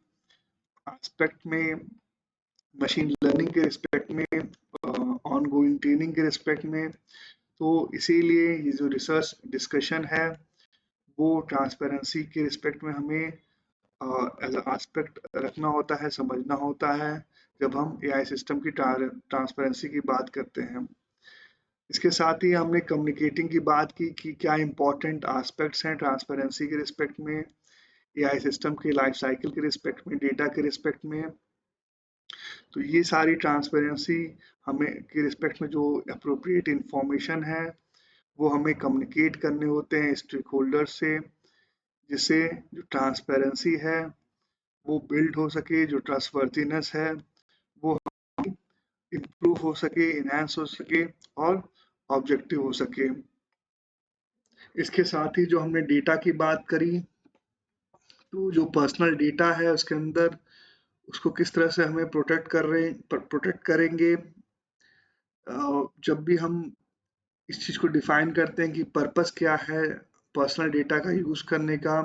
एस्पेक्ट में, मशीन लर्निंग के रिस्पेक्ट में, ऑन गोइंग ट्रेनिंग के रिस्पेक्ट में, तो इसीलिए ये जो रिसर्च डिस्कशन है वो ट्रांसपेरेंसी के रिस्पेक्ट में हमें एज एस्पेक्ट रखना होता है, समझना होता है जब हम एआई सिस्टम की ट्रांसपेरेंसी की बात करते हैं। इसके साथ ही हमने कम्युनिकेटिंग की बात की कि क्या इंपॉर्टेंट एस्पेक्ट्स हैं ट्रांसपेरेंसी के रिस्पेक्ट में, एआई सिस्टम के लाइफ साइकिल के रिस्पेक्ट में, डेटा के रिस्पेक्ट में। तो ये सारी ट्रांसपेरेंसी हमें के रिस्पेक्ट में जो अप्रोप्रिएट इंफॉर्मेशन है वो हमें कम्युनिकेट करने होते हैं स्टेक होल्डर से, जिससे जो ट्रांसपेरेंसी है वो बिल्ड हो सके, जो ट्रस्टवर्थीनेस है वो इम्प्रूव हो सके, इनहेंस हो सके और ऑब्जेक्टिव हो सके। इसके साथ ही जो हमने डेटा की बात करी, तो जो पर्सनल डेटा है उसके अंदर उसको किस तरह से हमें प्रोटेक्ट करेंगे। जब भी हम इस चीज़ को डिफाइन करते हैं कि पर्पस क्या है पर्सनल डेटा का यूज़ करने का,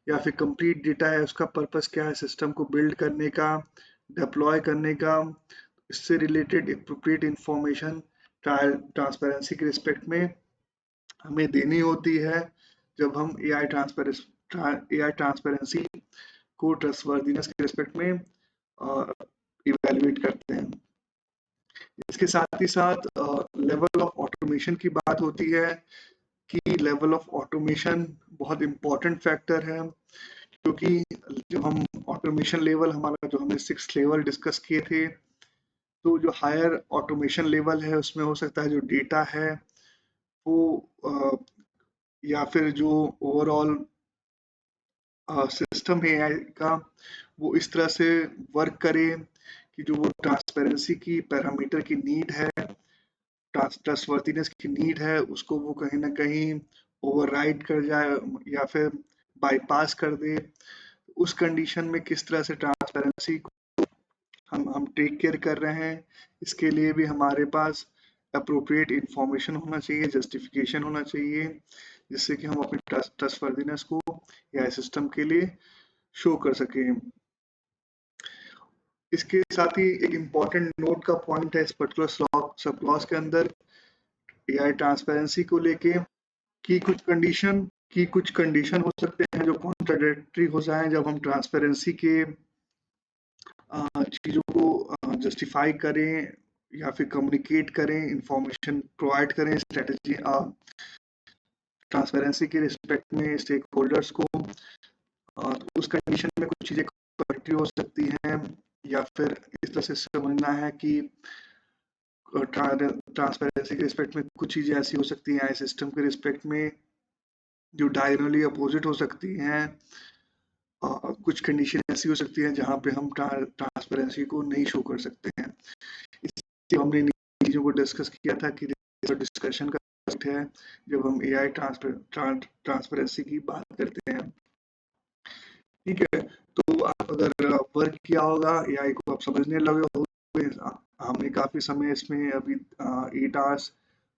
या फिर कंप्लीट डेटा है उसका पर्पस क्या है सिस्टम को बिल्ड करने का, डिप्लॉय करने का, इससे रिलेटेड एप्रोप्रिएट इंफॉर्मेशन ट्रांसपेरेंसी के रिस्पेक्ट में हमें देनी होती है जब हम एआई ट्रांसपेरेंसी को ट्रस्टवर्दीनेस के रिस्पेक्ट में इवेल्युएट करते हैं। इसके साथ ही साथ लेवल ऑफ ऑटोमेशन की बात होती है कि लेवल ऑफ ऑटोमेशन बहुत इम्पोर्टेंट फैक्टर है, क्योंकि जब हम ऑटोमेशन लेवल हमारा जो हमने 6 लेवल डिस्कस किए थे, तो जो हायर ऑटोमेशन लेवल है उसमें हो सकता है जो डेटा है वो या फिर जो ओवरऑल सिस्टम है एआई का वो इस तरह से वर्क करे कि जो वो ट्रांसपेरेंसी की पैरामीटर की नीड है, ट्रस्टवर्थीनेस की नीड है, उसको वो कहीं ना कहीं ओवरराइड कर जाए या फिर बाईपास कर दे। उस कंडीशन में किस तरह से ट्रांसपेरेंसी को हम टेक केयर कर रहे हैं, इसके लिए भी हमारे पास अप्रोप्रिएट इंफॉर्मेशन होना चाहिए, जस्टिफिकेशन होना चाहिए, जिससे कि हम अपनी ट्रस्टवर्दीनेस को या सिस्टम के लिए शो कर सकें। इसके साथ ही एक इम्पॉर्टेंट नोट का पॉइंट है इस पर्टिकुलर सब क्लॉज के अंदर एआई ट्रांसपेरेंसी को लेके कि कुछ कंडीशन हो सकते हैं जो कॉन्ट्राडिक्टरी हो जाएं जब हम ट्रांसपेरेंसी के चीज़ों को जस्टिफाई करें या फिर कम्युनिकेट करें, इंफॉर्मेशन प्रोवाइड करें, स्ट्रेटजी ट्रांसपेरेंसी के रिस्पेक्ट में स्टेक होल्डर्स को। तो उस कंडीशन में कुछ चीज़ें कॉन्ट्राडिक्टरी हो सकती हैं, या फिर इस तरह से समझना है कि ट्रांसपेरेंसी के रिस्पेक्ट में कुछ चीज़ें ऐसी हो सकती हैं सिस्टम के रिस्पेक्ट में जो डायगोनली अपोजिट हो सकती हैं। कुछ कंडीशन ऐसी हो सकती है जहाँ पे हम ट्रांसपेरेंसी को नहीं शो कर सकते हैं। इसलिए हमने चीज़ों को डिस्कस किया था कि डिस्कशन का है जब हम एआई ट्रांसपेरेंसी की बात करते हैं। ठीक है, तो आप अगर वर्क किया होगा एआई को आप समझने लगे हो, हमने काफ़ी समय इसमें अभी 8 आवर्स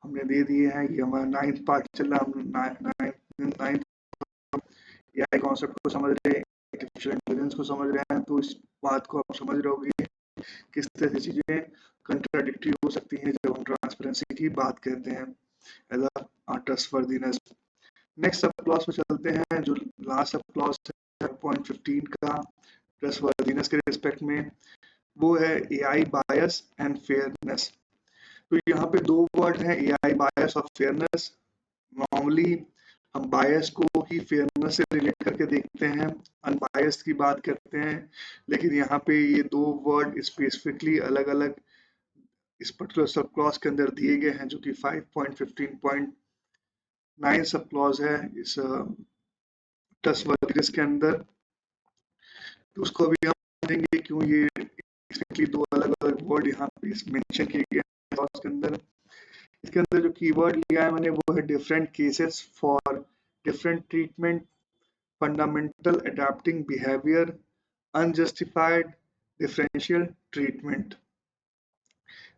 हमने दे दिए हैं, ये हमारा 9th पार्ट चल रहा है, हम 9th एआई कॉन्सेप्ट को समझ रहे हैं, आर्टिफिशियल इंटेलिजेंस को समझ रहे हैं, तो इस बात को आप समझ रहे होंगे किस तरह से चीज़ें कंट्राडिक्टरी हो सकती हैं जब हम ट्रांसपेरेंसी की बात करते हैं as a trustworthiness. Next sub clause पे चलते हैं, जो लास्ट सब क्लॉज है पॉइंट 15 का ट्रस्टवर्दीनेस के रिस्पेक्ट में, वो है एआई बायस एंड फेयरनेस। तो यहाँ पे दो वर्ड हैं, एआई बायस और फेयरनेस। नॉर्मली हम बायस को ही फेयरनेस से रिलेट करके देखते हैं, अनबायस्ड की बात करते हैं, लेकिन यहाँ पे ये दो वर्ड स्पेसिफिकली अलग अलग इस पर्टिकुलर सब क्लॉज के अंदर दिए गए हैं, जो कि 5.15.9 सब क्लॉज है इस ट्रस्टवर्थीनेस के अंदर। तो उसको अभी हम देखेंगे क्यों ये एक्चुअली दो अलग अलग वर्ड यहाँ पे मेंशन किए गए हैं क्लॉज के अंदर। इसके अंदर जो कीवर्ड लिया है मैंने वो है different cases for different treatment, fundamental adapting behaviour, unjustified differential treatment.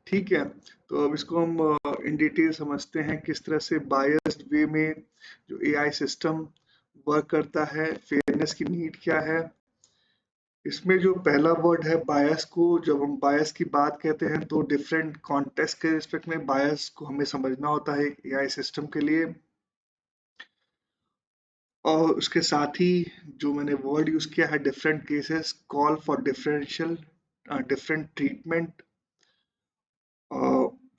ठीक है, तो अब इसको हम इन डिटेल समझते हैं किस तरह से बायस्ड वे में जो एआई सिस्टम वर्क करता है, फेयरनेस की नीड क्या है। इसमें जो पहला वर्ड है बायस को, जब हम बायस की बात कहते हैं तो डिफरेंट कॉन्टेक्स्ट के रिस्पेक्ट में बायस को हमें समझना होता है एआई सिस्टम के लिए। और उसके साथ ही जो मैंने वर्ड यूज किया है different cases call for differential different treatment,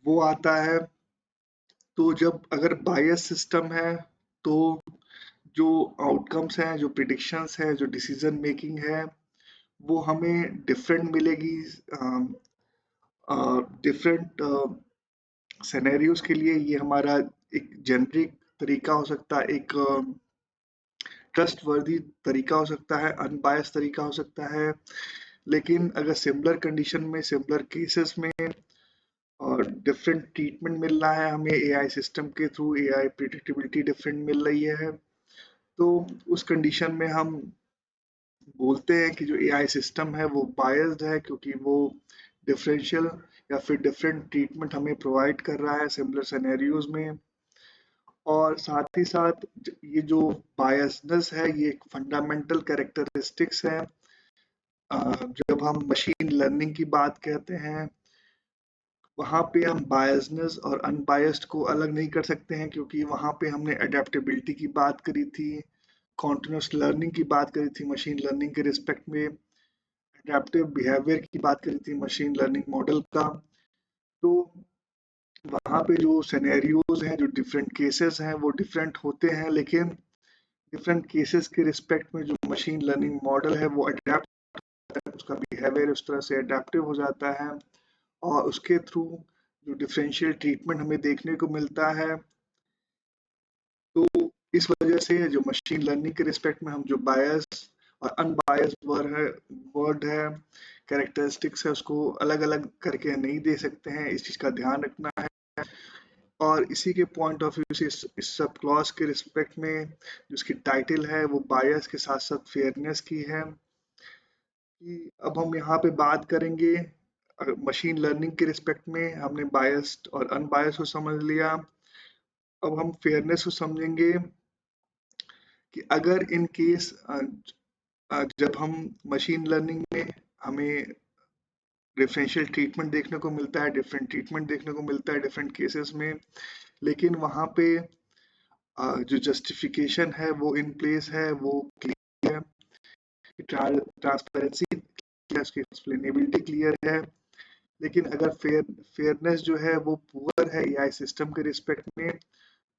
वो आता है। तो जब अगर बायस सिस्टम है तो जो आउटकम्स हैं, जो प्रिडिक्शंस है, जो डिसीजन मेकिंग है, वो हमें डिफरेंट मिलेगी डिफरेंट सिनेरियोज के लिए। ये हमारा एक जेनरिक तरीका हो सकता है, एक ट्रस्ट वर्दी तरीका हो सकता है, अनबायस तरीका हो सकता है। लेकिन अगर सिमिलर कंडीशन में, सिमिलर केसेस में और डिफरेंट ट्रीटमेंट मिल रहा है हमें एआई सिस्टम के थ्रू, एआई प्रिडिक्टेबिलिटी डिफरेंट मिल रही है, तो उस कंडीशन में हम बोलते हैं कि जो एआई सिस्टम है वो बायस्ड है, क्योंकि वो डिफरेंशियल या फिर डिफरेंट ट्रीटमेंट हमें प्रोवाइड कर रहा है सिमिलर सिनेरियोज में। और साथ ही साथ ये जो बायसनेस है ये एक फंडामेंटल कैरेक्टरिस्टिक्स है। जब हम मशीन लर्निंग की बात कहते हैं वहाँ पे हम बायसनेस और अनबायस्ड को अलग नहीं कर सकते हैं, क्योंकि वहाँ पे हमने अडेप्टेबिलिटी की बात करी थी, कॉन्टिन्यूस लर्निंग की बात करी थी मशीन लर्निंग के रिस्पेक्ट में, अडेप्टिव बिहेवियर की बात करी थी मशीन लर्निंग मॉडल का। तो वहाँ पे जो सिनेरियोज हैं, जो डिफरेंट केसेस हैं वो डिफरेंट होते हैं, लेकिन डिफरेंट केसेस के रिस्पेक्ट में जो मशीन लर्निंग मॉडल है वो अडेप्ट, उसका बिहेवियर उस तरह से अडेप्टिव हो जाता है और उसके थ्रू जो डिफरेंशियल ट्रीटमेंट हमें देखने को मिलता है। तो इस वजह से जो मशीन लर्निंग के रिस्पेक्ट में हम जो बायस और अनबायस्ड वर्ड है कैरेक्टरिस्टिक्स है उसको अलग अलग करके नहीं दे सकते हैं, इस चीज़ का ध्यान रखना है। और इसी के पॉइंट ऑफ व्यू से इस सब क्लॉज के रिस्पेक्ट में जो उसकी टाइटल है वो बायस के साथ साथ फेयरनेस की है। कि अब हम यहाँ पे बात करेंगे मशीन लर्निंग के रिस्पेक्ट में हमने बायस्ड और अनबायस्ड को समझ लिया। अब हम फेयरनेस को समझेंगे कि अगर इन केस जब हम मशीन लर्निंग में हमें डिफरेंशियल ट्रीटमेंट देखने को मिलता है, डिफरेंट ट्रीटमेंट देखने को मिलता है डिफरेंट केसेस में, लेकिन वहाँ पे जो जस्टिफिकेशन है वो इन प्लेस है, वो क्लियर है, ट्रांसपेरेंसी है, उसकी एक्सप्लेनेबिलिटी क्लियर है। लेकिन अगर फेयरनेस जो है वो पुअर है एआई सिस्टम के रिस्पेक्ट में,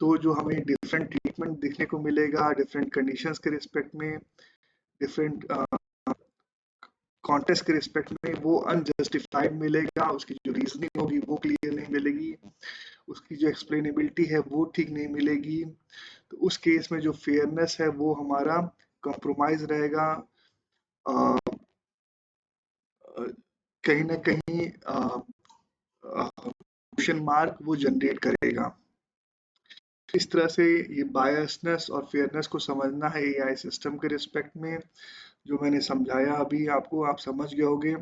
तो जो हमें डिफरेंट ट्रीटमेंट देखने को मिलेगा डिफरेंट कंडीशंस के रिस्पेक्ट में, डिफरेंट कॉन्टेक्स्ट के रिस्पेक्ट में, वो अनजस्टिफाइड मिलेगा, उसकी जो रीजनिंग होगी वो क्लियर नहीं मिलेगी, उसकी जो एक्सप्लेनेबिलिटी है वो ठीक नहीं मिलेगी। तो उस केस में जो फेयरनेस है वो हमारा कॉम्प्रोमाइज रहेगा, कहीं ना कहीं क्वेश्चन मार्क वो जनरेट करेगा। इस तरह से ये बायसनेस और फेयरनेस को समझना है एआई सिस्टम के रिस्पेक्ट में, जो मैंने समझाया अभी आपको, आप समझ गए होंगे।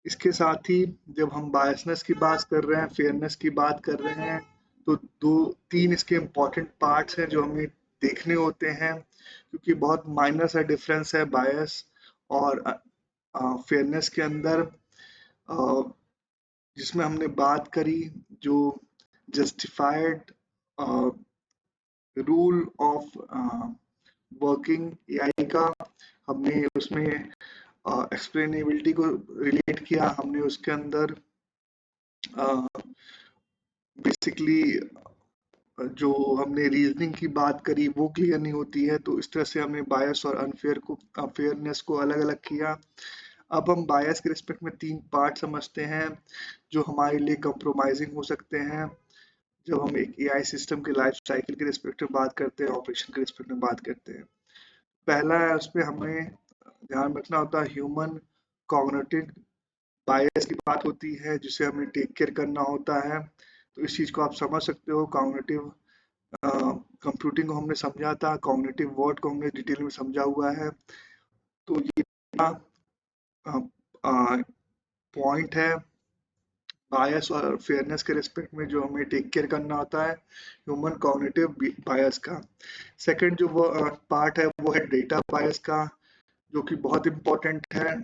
इसके साथ ही जब हम बायसनेस की बात कर रहे हैं, फेयरनेस की बात कर रहे हैं, तो दो तीन इसके इम्पॉर्टेंट पार्ट्स हैं जो हमें देखने होते हैं, क्योंकि बहुत माइनर सा डिफरेंस है बायस और फेयरनेस के अंदर, जिसमें हमने बात करी जो justified rule of working AI का, हमने उसमें एक्सप्लेनेबिलिटी को रिलेट किया, हमने उसके अंदर बेसिकली जो हमने रीजनिंग की बात करी वो क्लियर नहीं होती है, तो इस तरह से हमने बायस और अनफेयर को फेयरनेस को अलग अलग किया। अब हम बायस के रिस्पेक्ट में 3 पार्ट समझते हैं जो हमारे लिए कंप्रोमाइजिंग हो सकते हैं जब हम एक एआई सिस्टम के लाइफ साइकिल के रिस्पेक्ट में बात करते हैं, ऑपरेशन के रिस्पेक्ट में बात करते हैं। पहला है, उसमें हमें ध्यान रखना होता है ह्यूमन कॉग्निटिव बायस की बात होती है जिसे हमें टेक केयर करना होता है। तो इस चीज़ को आप समझ सकते हो। कॉग्निटिव कंप्यूटिंग को हमने समझा था, कॉग्निटिव वर्ड को हमने डिटेल में समझा हुआ है। तो ये पॉइंट है बायस और फेयरनेस के रिस्पेक्ट में जो हमें टेक केयर करना होता है ह्यूमन कॉग्निटिव बायस का। सेकंड जो वो पार्ट है वो है डेटा बायस का, जो कि बहुत इम्पोर्टेंट है।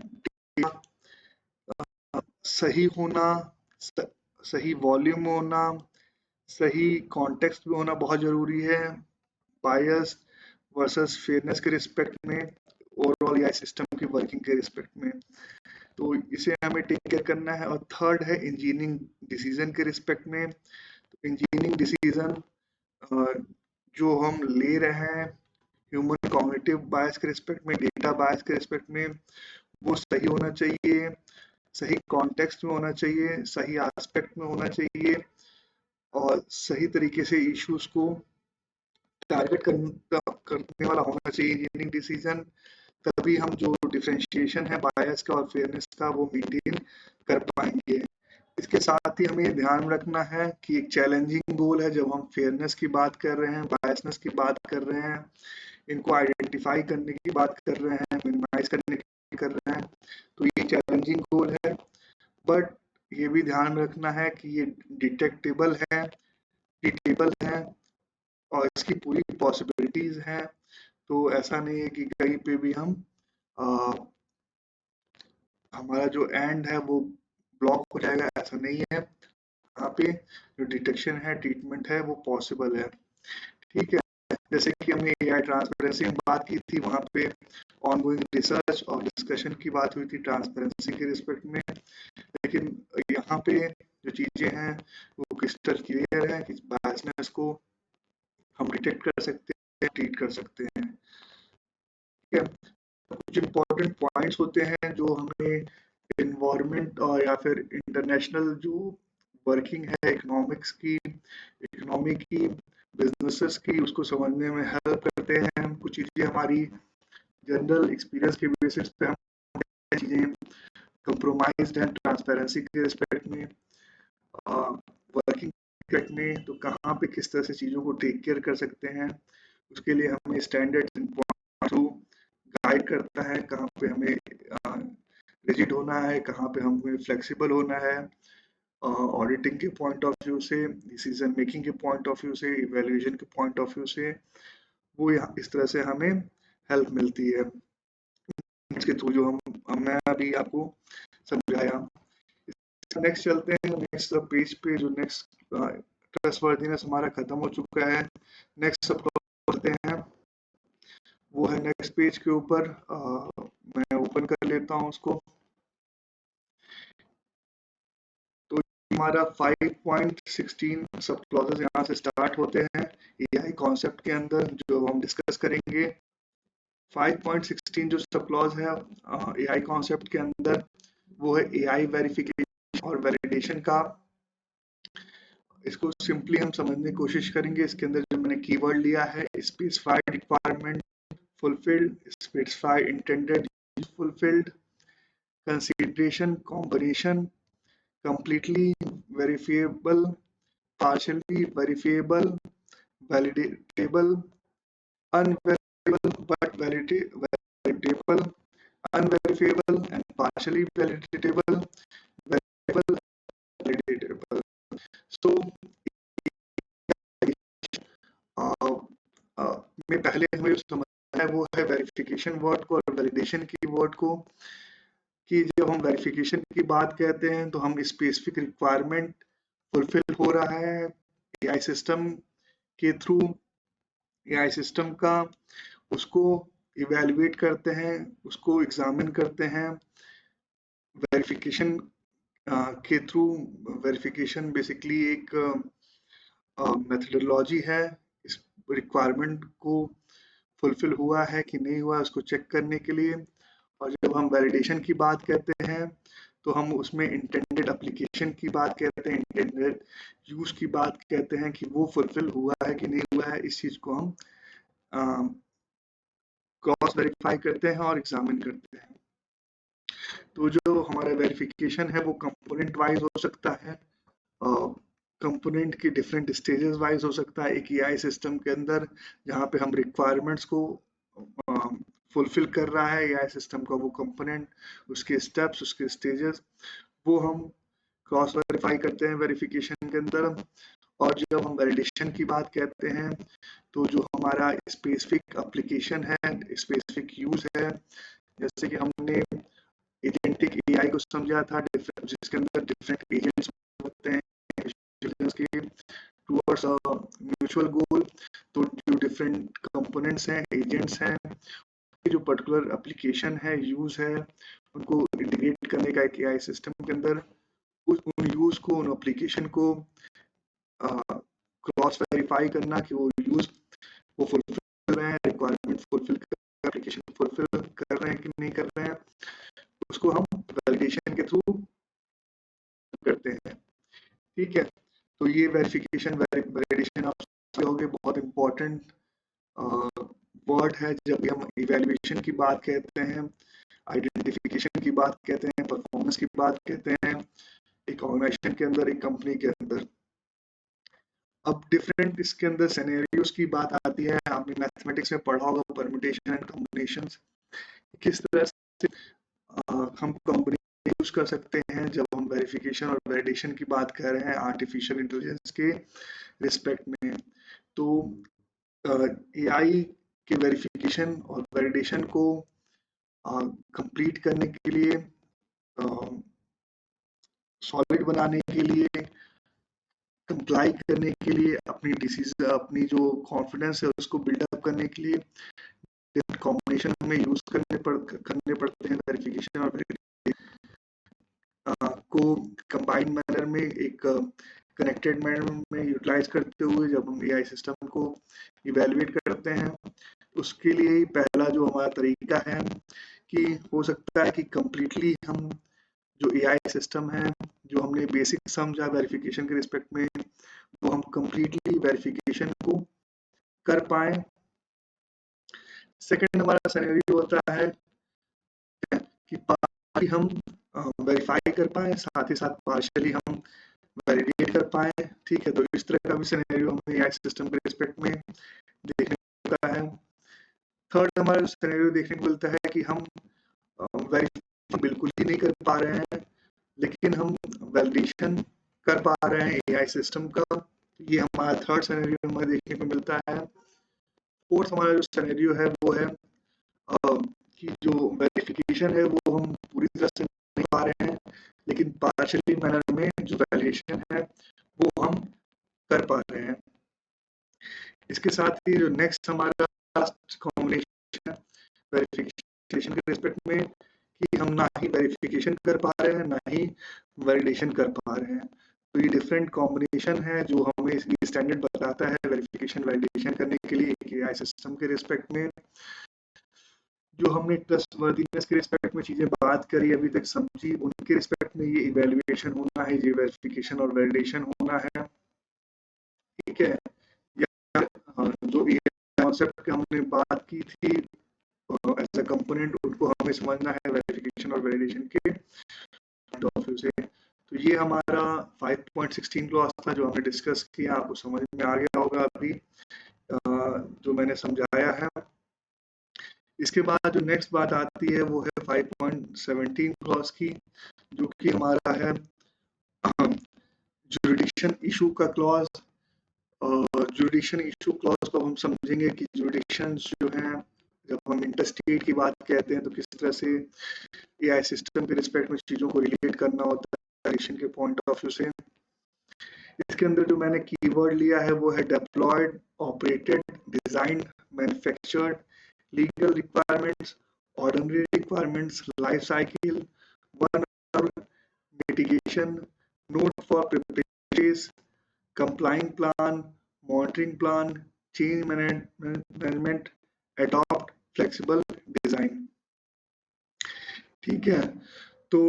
सही होना, सही वॉल्यूम होना, सही कॉन्टेक्स्ट में होना बहुत ज़रूरी है बायस वर्सेस फेयरनेस के रिस्पेक्ट में, ओवरऑल या सिस्टम की वर्किंग के रिस्पेक्ट में। तो इसे हमें टेक केयर करना है। और थर्ड है इंजीनियरिंग डिसीजन के रिस्पेक्ट में। तो इंजीनियरिंग डिसीजन जो हम ले रहे हैं ह्यूमन कॉग्निटिव बायस के रिस्पेक्ट में, डेटा बायस के रिस्पेक्ट में, वो सही होना चाहिए, सही कॉन्टेक्स्ट में होना चाहिए, सही एस्पेक्ट में होना चाहिए और सही तरीके से इश्यूज को टारगेट करने वाला होना चाहिए इंजीनियरिंग डिसीजन। तभी हम जो डिफरेंशिएशन है बायस का और फेयरनेस का वो मेंटेन कर पाएंगे। इसके साथ ही हमें ये ध्यान रखना है कि एक चैलेंजिंग गोल है जब हम फेयरनेस की बात कर रहे हैं, बायसनेस की बात कर रहे हैं, इनको आइडेंटिफाई करने की बात कर रहे हैं, मिनिमाइज करने की कर रहे हैं, तो ये चैलेंजिंग गोल है। बट ये भी ध्यान रखना है कि ये डिटेक्टेबल है, डिटेबल है और इसकी पूरी पॉसिबिलिटीज हैं। तो ऐसा नहीं है कि कहीं पे भी हम हमारा जो एंड है वो ब्लॉक हो जाएगा, ऐसा नहीं है। यहाँ पे जो डिटेक्शन है, ट्रीटमेंट है, वो पॉसिबल है। ठीक है, जैसे कि हमने एआई ट्रांसपेरेंसी में बात की थी, वहाँ पे ऑनगोइंग रिसर्च और डिस्कशन की बात हुई थी ट्रांसपेरेंसी के रिस्पेक्ट में। लेकिन यहाँ पे जो चीजें हैं वो क्रिस्टल क्लियर है कि बायसनेस को हम डिटेक्ट कर सकते हैं, ट्रीट कर सकते हैं। ठीक है, कुछ इम्पोर्टेंट पॉइंट्स होते हैं जो हमें इन्वायरमेंट और या फिर इंटरनेशनल जो वर्किंग है इकोनॉमिक्स की, इकोनॉमी की, बिजनेसेस की, उसको समझने में हेल्प करते हैं। कुछ चीज़ें हमारी जनरल एक्सपीरियंस के बेसिस पे हम चीज़ें कंप्रोमाइज्ड हैं ट्रांसपेरेंसी के रिस्पेक्ट में, वर्किंग रिस्पेक्ट में, तो कहाँ पे किस तरह से चीज़ों को टेक केयर कर सकते हैं। उसके लिए हमें स्टैंडर्ड थ्रू गाइड करता है कहाँ पे हमें रिजिड होना है, कहाँ पे हमें फ्लेक्सिबल होना है, ऑडिटिंग के पॉइंट ऑफ व्यू से, डिसीजन मेकिंग के पॉइंट ऑफ व्यू से, इवेल्युएशन के पॉइंट ऑफ व्यू से, वो यहाँ इस तरह से हमें हेल्प मिलती है इसके थ्रू जो हम मैं अभी आपको समझाया। नेक्स्ट चलते हैं नेक्स्ट पेज पे। जो नेक्स्ट ट्रस्टवर्दीनेस हमारा खत्म हो चुका है, नेक्स्ट सब करते हैं वो है नेक्स्ट पेज के ऊपर। मैं ओपन कर लेता हूँ उसको। तो हमारा 5.16 सब क्लॉजेस यहाँ से स्टार्ट होते हैं एआई कॉन्सेप्ट के अंदर जो हम डिस्कस करेंगे। 5.16 जो सब क्लॉज है एआई कॉन्सेप्ट के अंदर वो है एआई वेरिफिकेशन और वैलिडेशन का। इसको सिंपली हम समझने की कोशिश करेंगे। इसके अंदर जो मैंने कीवर्ड लिया है, specified requirement fulfilled, specified intended fulfilled, consideration combination, completely verifiable, partially verifiable, validatable, unverifiable but validatable, unverifiable and partially validatable, verifiable, validatable. So में पहले हमें समझना है वो है वेरिफिकेशन वर्ड को और वैलिडेशन की वर्ड को। कि जब हम वेरिफिकेशन की बात कहते हैं तो हम स्पेसिफिक रिक्वायरमेंट फुलफिल हो रहा है एआई सिस्टम के थ्रू, एआई सिस्टम का उसको इवेलुएट करते हैं, उसको एग्जामिन करते हैं वेरिफिकेशन के थ्रू। वेरिफिकेशन बेसिकली एक मेथडोलॉजी है इस रिक्वायरमेंट को फुलफिल हुआ है कि नहीं हुआ उसको चेक करने के लिए। और जब हम वैलिडेशन की बात कहते हैं तो हम उसमें इंटेंडेड एप्लीकेशन की बात कहते हैं, इंटेंडेड यूज की बात कहते हैं कि वो फुलफिल हुआ है कि नहीं हुआ है। इस चीज को हम क्रॉस वेरीफाई करते हैं और एग्जामिन करते हैं। तो जो हमारा वेरिफिकेशन है वो कंपोनेंट वाइज हो सकता है, कंपोनेंट की डिफरेंट स्टेजेस वाइज हो सकता है एक एआई सिस्टम के अंदर, जहाँ पे हम रिक्वायरमेंट्स को फुलफिल कर रहा है एआई सिस्टम का वो कंपोनेंट, उसके स्टेप्स, उसके स्टेजेस, वो हम क्रॉस वेरीफाई करते हैं वेरिफिकेशन के अंदर। और जब हम वैलिडेशन की बात कहते हैं तो जो हमारा स्पेसिफिक एप्लीकेशन है, स्पेसिफिक यूज है, जैसे कि हमने एजेंटिक एआई को समझा था, जिसके अंदर डिफरेंट एजेंट्स होते हैं के टुवर्ड्स म्यूचुअल गोल। तो जो डिफरेंट कंपोनेंट्स हैं, एजेंट्स हैं, जो पर्टिकुलर एप्लीकेशन है, यूज है, उनको इंटीग्रेट करने का एक एआई सिस्टम के अंदर उन यूज को, उन एप्लीकेशन को क्रॉस वेरीफाई करना कि वो यूज वो फुलफिल कर रहे हैं, रिक्वायरमेंट फुलफिल कर एप्लीकेशन फुलफिल कर रहे हैं कि नहीं कर रहे हैं, उसको हम वैलिडेशन के थ्रू करते हैं। ठीक है, तो ये वेरिफिकेशन वैलिडेशन आप समझोगे, बहुत इंपॉर्टेंट वर्ड है जब भी हम इवेल्युएशन की बात कहते हैं, आइडेंटिफिकेशन की बात कहते हैं, परफॉर्मेंस की बात कहते हैं एक ऑर्गेनाइजेशन के अंदर, एक कंपनी के अंदर। अब डिफरेंट इसके अंदर सिनेरियोस की बात आती है, आपने मैथमेटिक्स में पढ़ा होगा परम्यूटेशन एंड कॉम्बिनेशंस, किस तरह से हम कंपनी यूज कर सकते हैं जब हम वेरिफिकेशन और वैलिडेशन की बात कर रहे हैं आर्टिफिशियल इंटेलिजेंस के रिस्पेक्ट में। तो एआई के वेरिफिकेशन और वैलिडेशन को कंप्लीट करने के लिए, सॉलिड बनाने के लिए, कंप्लाई करने के लिए, अपनी डिसीजन, अपनी जो कॉन्फिडेंस है उसको बिल्डअप करने के लिए डिफरेंट कॉम्बिनेशन हमें यूज करने पड़ते हैं वेरिफिकेशन और को कंबाइंड मैनर में, एक कनेक्टेड मैनर में यूटिलाइज करते हुए जब हम एआई सिस्टम को इवेलुएट करते हैं, उसके लिए पहला जो हमारा तरीका है कि हो सकता है कि कंप्लीटली हम जो एआई सिस्टम है, जो हमने बेसिक समझा वेरिफिकेशन के रिस्पेक्ट में, वो हम कंप्लीटली वेरिफिकेशन को कर पाए। सेकंड हमारा सिनेरियो होता है कि पार्शियली हम वेरीफाई कर पाए, साथ ही साथ पार्शियली हम वैलिडेट कर पाए। ठीक है, तो इस तरह का भी सिनेरियो हमें एआई सिस्टम के रिस्पेक्ट में देखने को मिलता है। थर्ड हमारा सिनेरियो देखने को मिलता है कि हम वेरिफिकेशन बिल्कुल ही नहीं कर पा रहे हैं, लेकिन हम वैलिडेशन कर पा रहे हैं एआई सिस्टम का। ये हमारा थर्ड सिनेरियो हमें देखने को मिलता है। फोर्थ हमारा जो सिनेरियो है वो है कि जो वेरिफिकेशन है वो हम पूरी तरह से नहीं पा रहे हैं, लेकिन पार्शियली मैनर में जो वैलिडेशन है वो हम कर पा रहे हैं। इसके साथ ही जो नेक्स्ट हमारा लास्ट कॉम्बिनेशन है वेरिफिकेशन के रिस्पेक्ट में, कि हम ना ही वेरिफिकेशन कर पा रहे हैं, ना ही वैलिडेशन कर पा रहे हैं। तो ये डिफरेंट कॉम्बिनेशन है जो हमें ये स्टैंडर्ड बताता है वेरिफिकेशन वैलिडेशन करने के लिए एआई सिस्टम के रिस्पेक्ट में। जो हमने ट्रस्टवर्दीनेस के रिस्पेक्ट में चीजें बात करी अभी तक समझी, उनके रिस्पेक्ट में ये इवैल्यूएशन होना है, ये वेरिफिकेशन और वैलिडेशन होना है। ठीक है, या जो कॉन्सेप्ट की हमने बात की थी एज अ कंपोनेंट, उनको हमें समझना है वेरिफिकेशन और वैलिडेशन के पॉइंट ऑफ व्यू से। तो ये हमारा 5.16 क्लॉज था जो हमने डिस्कस किया, आपको समझ में आ गया होगा अभी जो मैंने समझाया है। इसके बाद जो नेक्स्ट बात आती है वो है 5.17 क्लॉज की, जो कि हमारा है जुरिडिक्शन इशू का क्लॉज। जुरिडिक्शन इशू क्लॉज को हम समझेंगे कि जुरिडिक्शन जो है, जब हम इंटरस्टेट की बात कहते हैं तो किस तरह से एआई सिस्टम के रिस्पेक्ट में चीजों को रिलेट करना होता है जुरिडिक्शन के पॉइंट ऑफ व्यू से। इसके अंदर जो मैंने कीवर्ड लिया है वो है deployed, operated, design, manufactured, legal requirements, ordinary requirements, life cycle, one mitigation, note for preparation, complying plan, monitoring plan, change management, adopt, flexible design. ठीक है। तो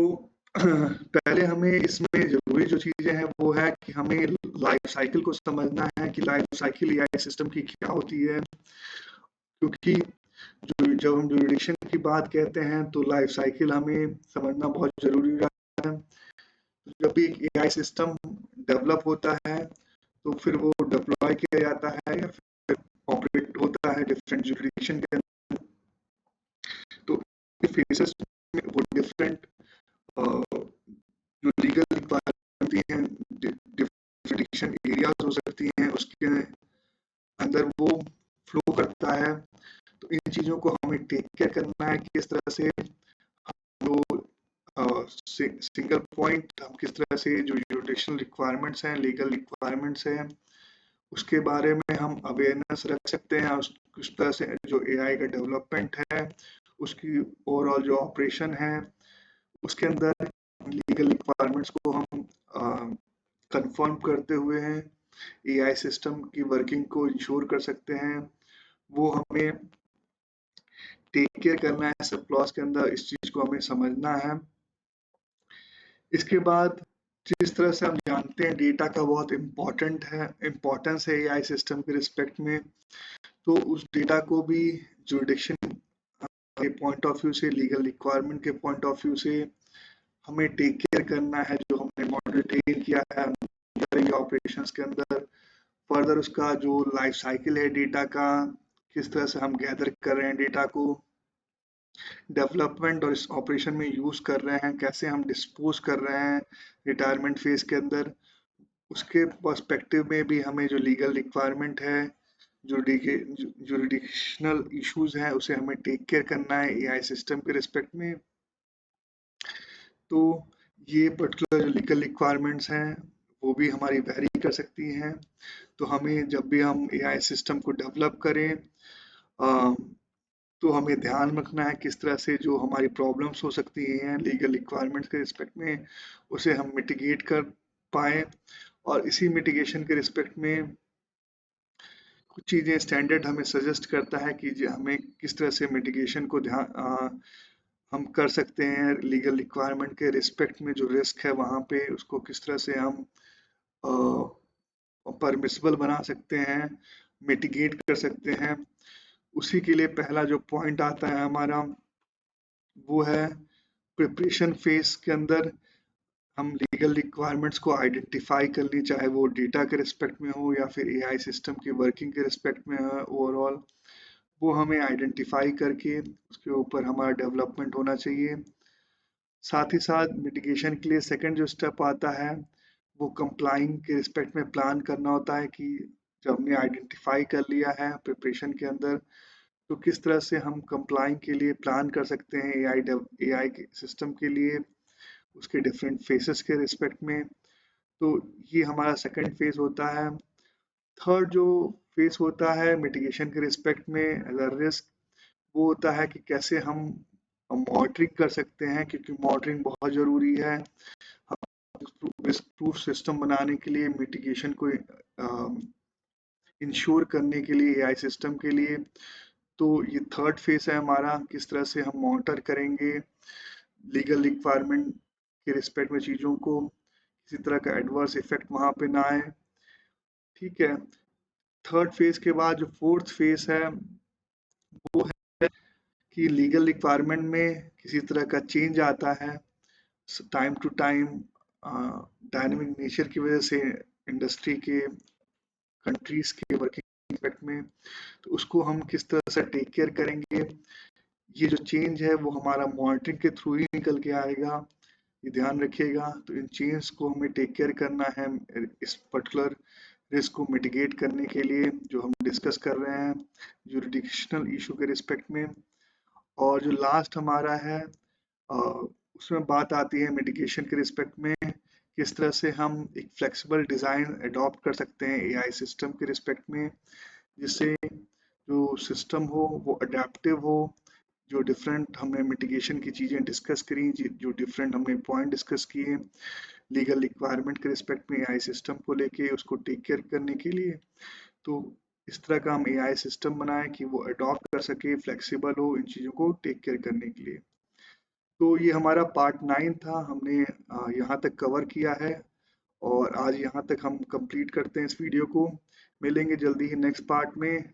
पहले हमें इसमें ज़रूरी जो चीज़ें हैं वो है कि हमें लाइफ साइकिल को समझना है कि लाइफ साइकिल एआई सिस्टम की क्या होती है। क्योंकि जो जब हम ड्यूरेशन की बात कहते हैं तो लाइफ साइकिल हमें समझना बहुत ज़रूरी हो जाता है। जब भी एक एआई सिस्टम डेवलप होता है तो फिर वो डिप्लॉय किया जाता है या फिर ऑपरेट होता है डिफरेंट जुरिडिक्शन के अंदर। तो फेसेस में वो डिफरेंट जो लीगल रिक्वायरमेंट होती हैं, जुरिडिक्शन एरियाज हो सकती हैं, उसके अंदर वो फ्लो करता है। तो इन चीज़ों को हमें टेक केयर करना है कि किस तरह से जो सिंगल पॉइंट हम किस तरह से जो जुडिशनल रिक्वायरमेंट्स हैं, लीगल रिक्वायरमेंट्स हैं, उसके बारे में हम अवेयरनेस रख सकते हैं। उस तरह से जो एआई का डेवलपमेंट है, उसकी ओवरऑल जो ऑपरेशन है, उसके अंदर लीगल रिक्वायरमेंट्स को हम कंफर्म करते हुए हैं एआई सिस्टम की वर्किंग को इंश्योर कर सकते हैं। वो हमें टेक केयर करना है सब क्लॉज के अंदर, इस चीज को हमें समझना है। इसके बाद जिस तरह से हम जानते हैं डेटा का बहुत इम्पोर्टेंस है एआई सिस्टम के रिस्पेक्ट में, तो उस डेटा को भी जुरिडिक्शन के पॉइंट ऑफ व्यू से, लीगल रिक्वायरमेंट के पॉइंट ऑफ व्यू से हमें टेक केयर करना है। जो हमने मॉडल ट्रेन किया है ऑपरेशंस के अंदर, फर्दर उसका जो लाइफ साइकिल है डेटा का, किस तरह से हम गैदर कर रहे हैं डेटा को, डेवलपमेंट और इस ऑपरेशन में यूज कर रहे हैं, कैसे हम डिस्पोज कर रहे हैं रिटायरमेंट फेज के अंदर, उसके पर्सपेक्टिव में भी हमें जो लीगल रिक्वायरमेंट है, जुरिडिक्शनल इश्यूज हैं, उसे हमें टेक केयर करना है एआई सिस्टम के रिस्पेक्ट में। तो ये पर्टिकुलर जो लीगल रिक्वायरमेंट्स हैं वो भी हमारी वेरी कर सकती हैं। तो हमें जब भी हम एआई सिस्टम को डेवलप करें, तो हमें ध्यान रखना है किस तरह से जो हमारी प्रॉब्लम्स हो सकती हैं लीगल रिक्वायरमेंट्स के रिस्पेक्ट में, उसे हम मिटिगेट कर पाएँ। और इसी मिटिगेशन के रिस्पेक्ट में कुछ चीज़ें स्टैंडर्ड हमें सजेस्ट करता है कि हमें किस तरह से मिटिगेशन को हम कर सकते हैं लीगल रिक्वायरमेंट के रिस्पेक्ट में। जो रिस्क है वहाँ पे उसको किस तरह से हम परमिसिबल बना सकते हैं, मिटिगेट कर सकते हैं। उसी के लिए पहला जो पॉइंट आता है हमारा, वो है प्रिपरेशन फेज के अंदर हम लीगल रिक्वायरमेंट्स को आइडेंटिफाई कर ली, चाहे वो डेटा के रिस्पेक्ट में हो या फिर एआई सिस्टम की वर्किंग के रिस्पेक्ट में है ओवरऑल। वो हमें आइडेंटिफाई करके उसके ऊपर हमारा डेवलपमेंट होना चाहिए। साथ ही साथ मिटिगेशन के लिए सेकंड जो स्टेप आता है, वो कंप्लाइंग के रिस्पेक्ट में प्लान करना होता है कि जब हमने आइडेंटिफाई कर लिया है प्रिपरेशन के अंदर, तो किस तरह से हम कंप्लाइंग के लिए प्लान कर सकते हैं एआई के सिस्टम के लिए, उसके डिफरेंट फेसेस के रिस्पेक्ट में। तो ये हमारा सेकंड फेज होता है। थर्ड जो फेज होता है मिटिगेशन के रिस्पेक्ट में एज अ रिस्क, वो होता है कि कैसे हम मॉनिटरिंग कर सकते हैं, क्योंकि मॉनिटरिंग बहुत ज़रूरी है रिस्क प्रूफ सिस्टम बनाने के लिए, मिटिगेशन को इंश्योर करने के लिए एआई सिस्टम के लिए। तो ये थर्ड फेज है हमारा, किस तरह से हम मॉनिटर करेंगे लीगल रिक्वायरमेंट के रिस्पेक्ट में चीज़ों को, किसी तरह का एडवर्स इफेक्ट वहाँ पे ना आए। ठीक है। थर्ड फेज के बाद जो फोर्थ फेज है वो है कि लीगल रिक्वायरमेंट में किसी तरह का चेंज आता है time to time, dynamic nature की वजह से इंडस्ट्री के, कंट्रीज के वर्किंग एस्पेक्ट में। तो उसको हम किस तरह से टेक केयर करेंगे, ये जो चेंज है वो हमारा मॉनिटरिंग के थ्रू ही निकल के आएगा, ये ध्यान रखिएगा। तो इन चेंज को हमें टेक केयर करना है इस पर्टिकुलर रिस्क को मिटिगेट करने के लिए जो हम डिस्कस कर रहे हैं जुरिडिक्शनल इशू के रिस्पेक्ट में। और जो लास्ट हमारा है उसमें बात आती है मिटिगेशन के रिस्पेक्ट में, किस तरह से हम एक फ्लेक्सिबल डिज़ाइन अडॉप्ट कर सकते हैं एआई सिस्टम के रिस्पेक्ट में, जिससे जो सिस्टम हो वो अडेप्टिव हो। जो डिफरेंट हमने मिटिगेशन की चीज़ें डिस्कस करी, जो डिफरेंट हमने पॉइंट डिस्कस किए लीगल रिक्वायरमेंट के रिस्पेक्ट में एआई सिस्टम को लेके उसको टेक केयर करने के लिए, तो इस तरह का हम एआई सिस्टम बनाएं कि वो अडॉप्ट कर सके, फ्लेक्सिबल हो इन चीज़ों को टेक केयर करने के लिए। तो ये हमारा पार्ट 9 था। हमने यहाँ तक कवर किया है और आज यहाँ तक हम कंप्लीट करते हैं इस वीडियो को। मिलेंगे जल्दी ही नेक्स्ट पार्ट में।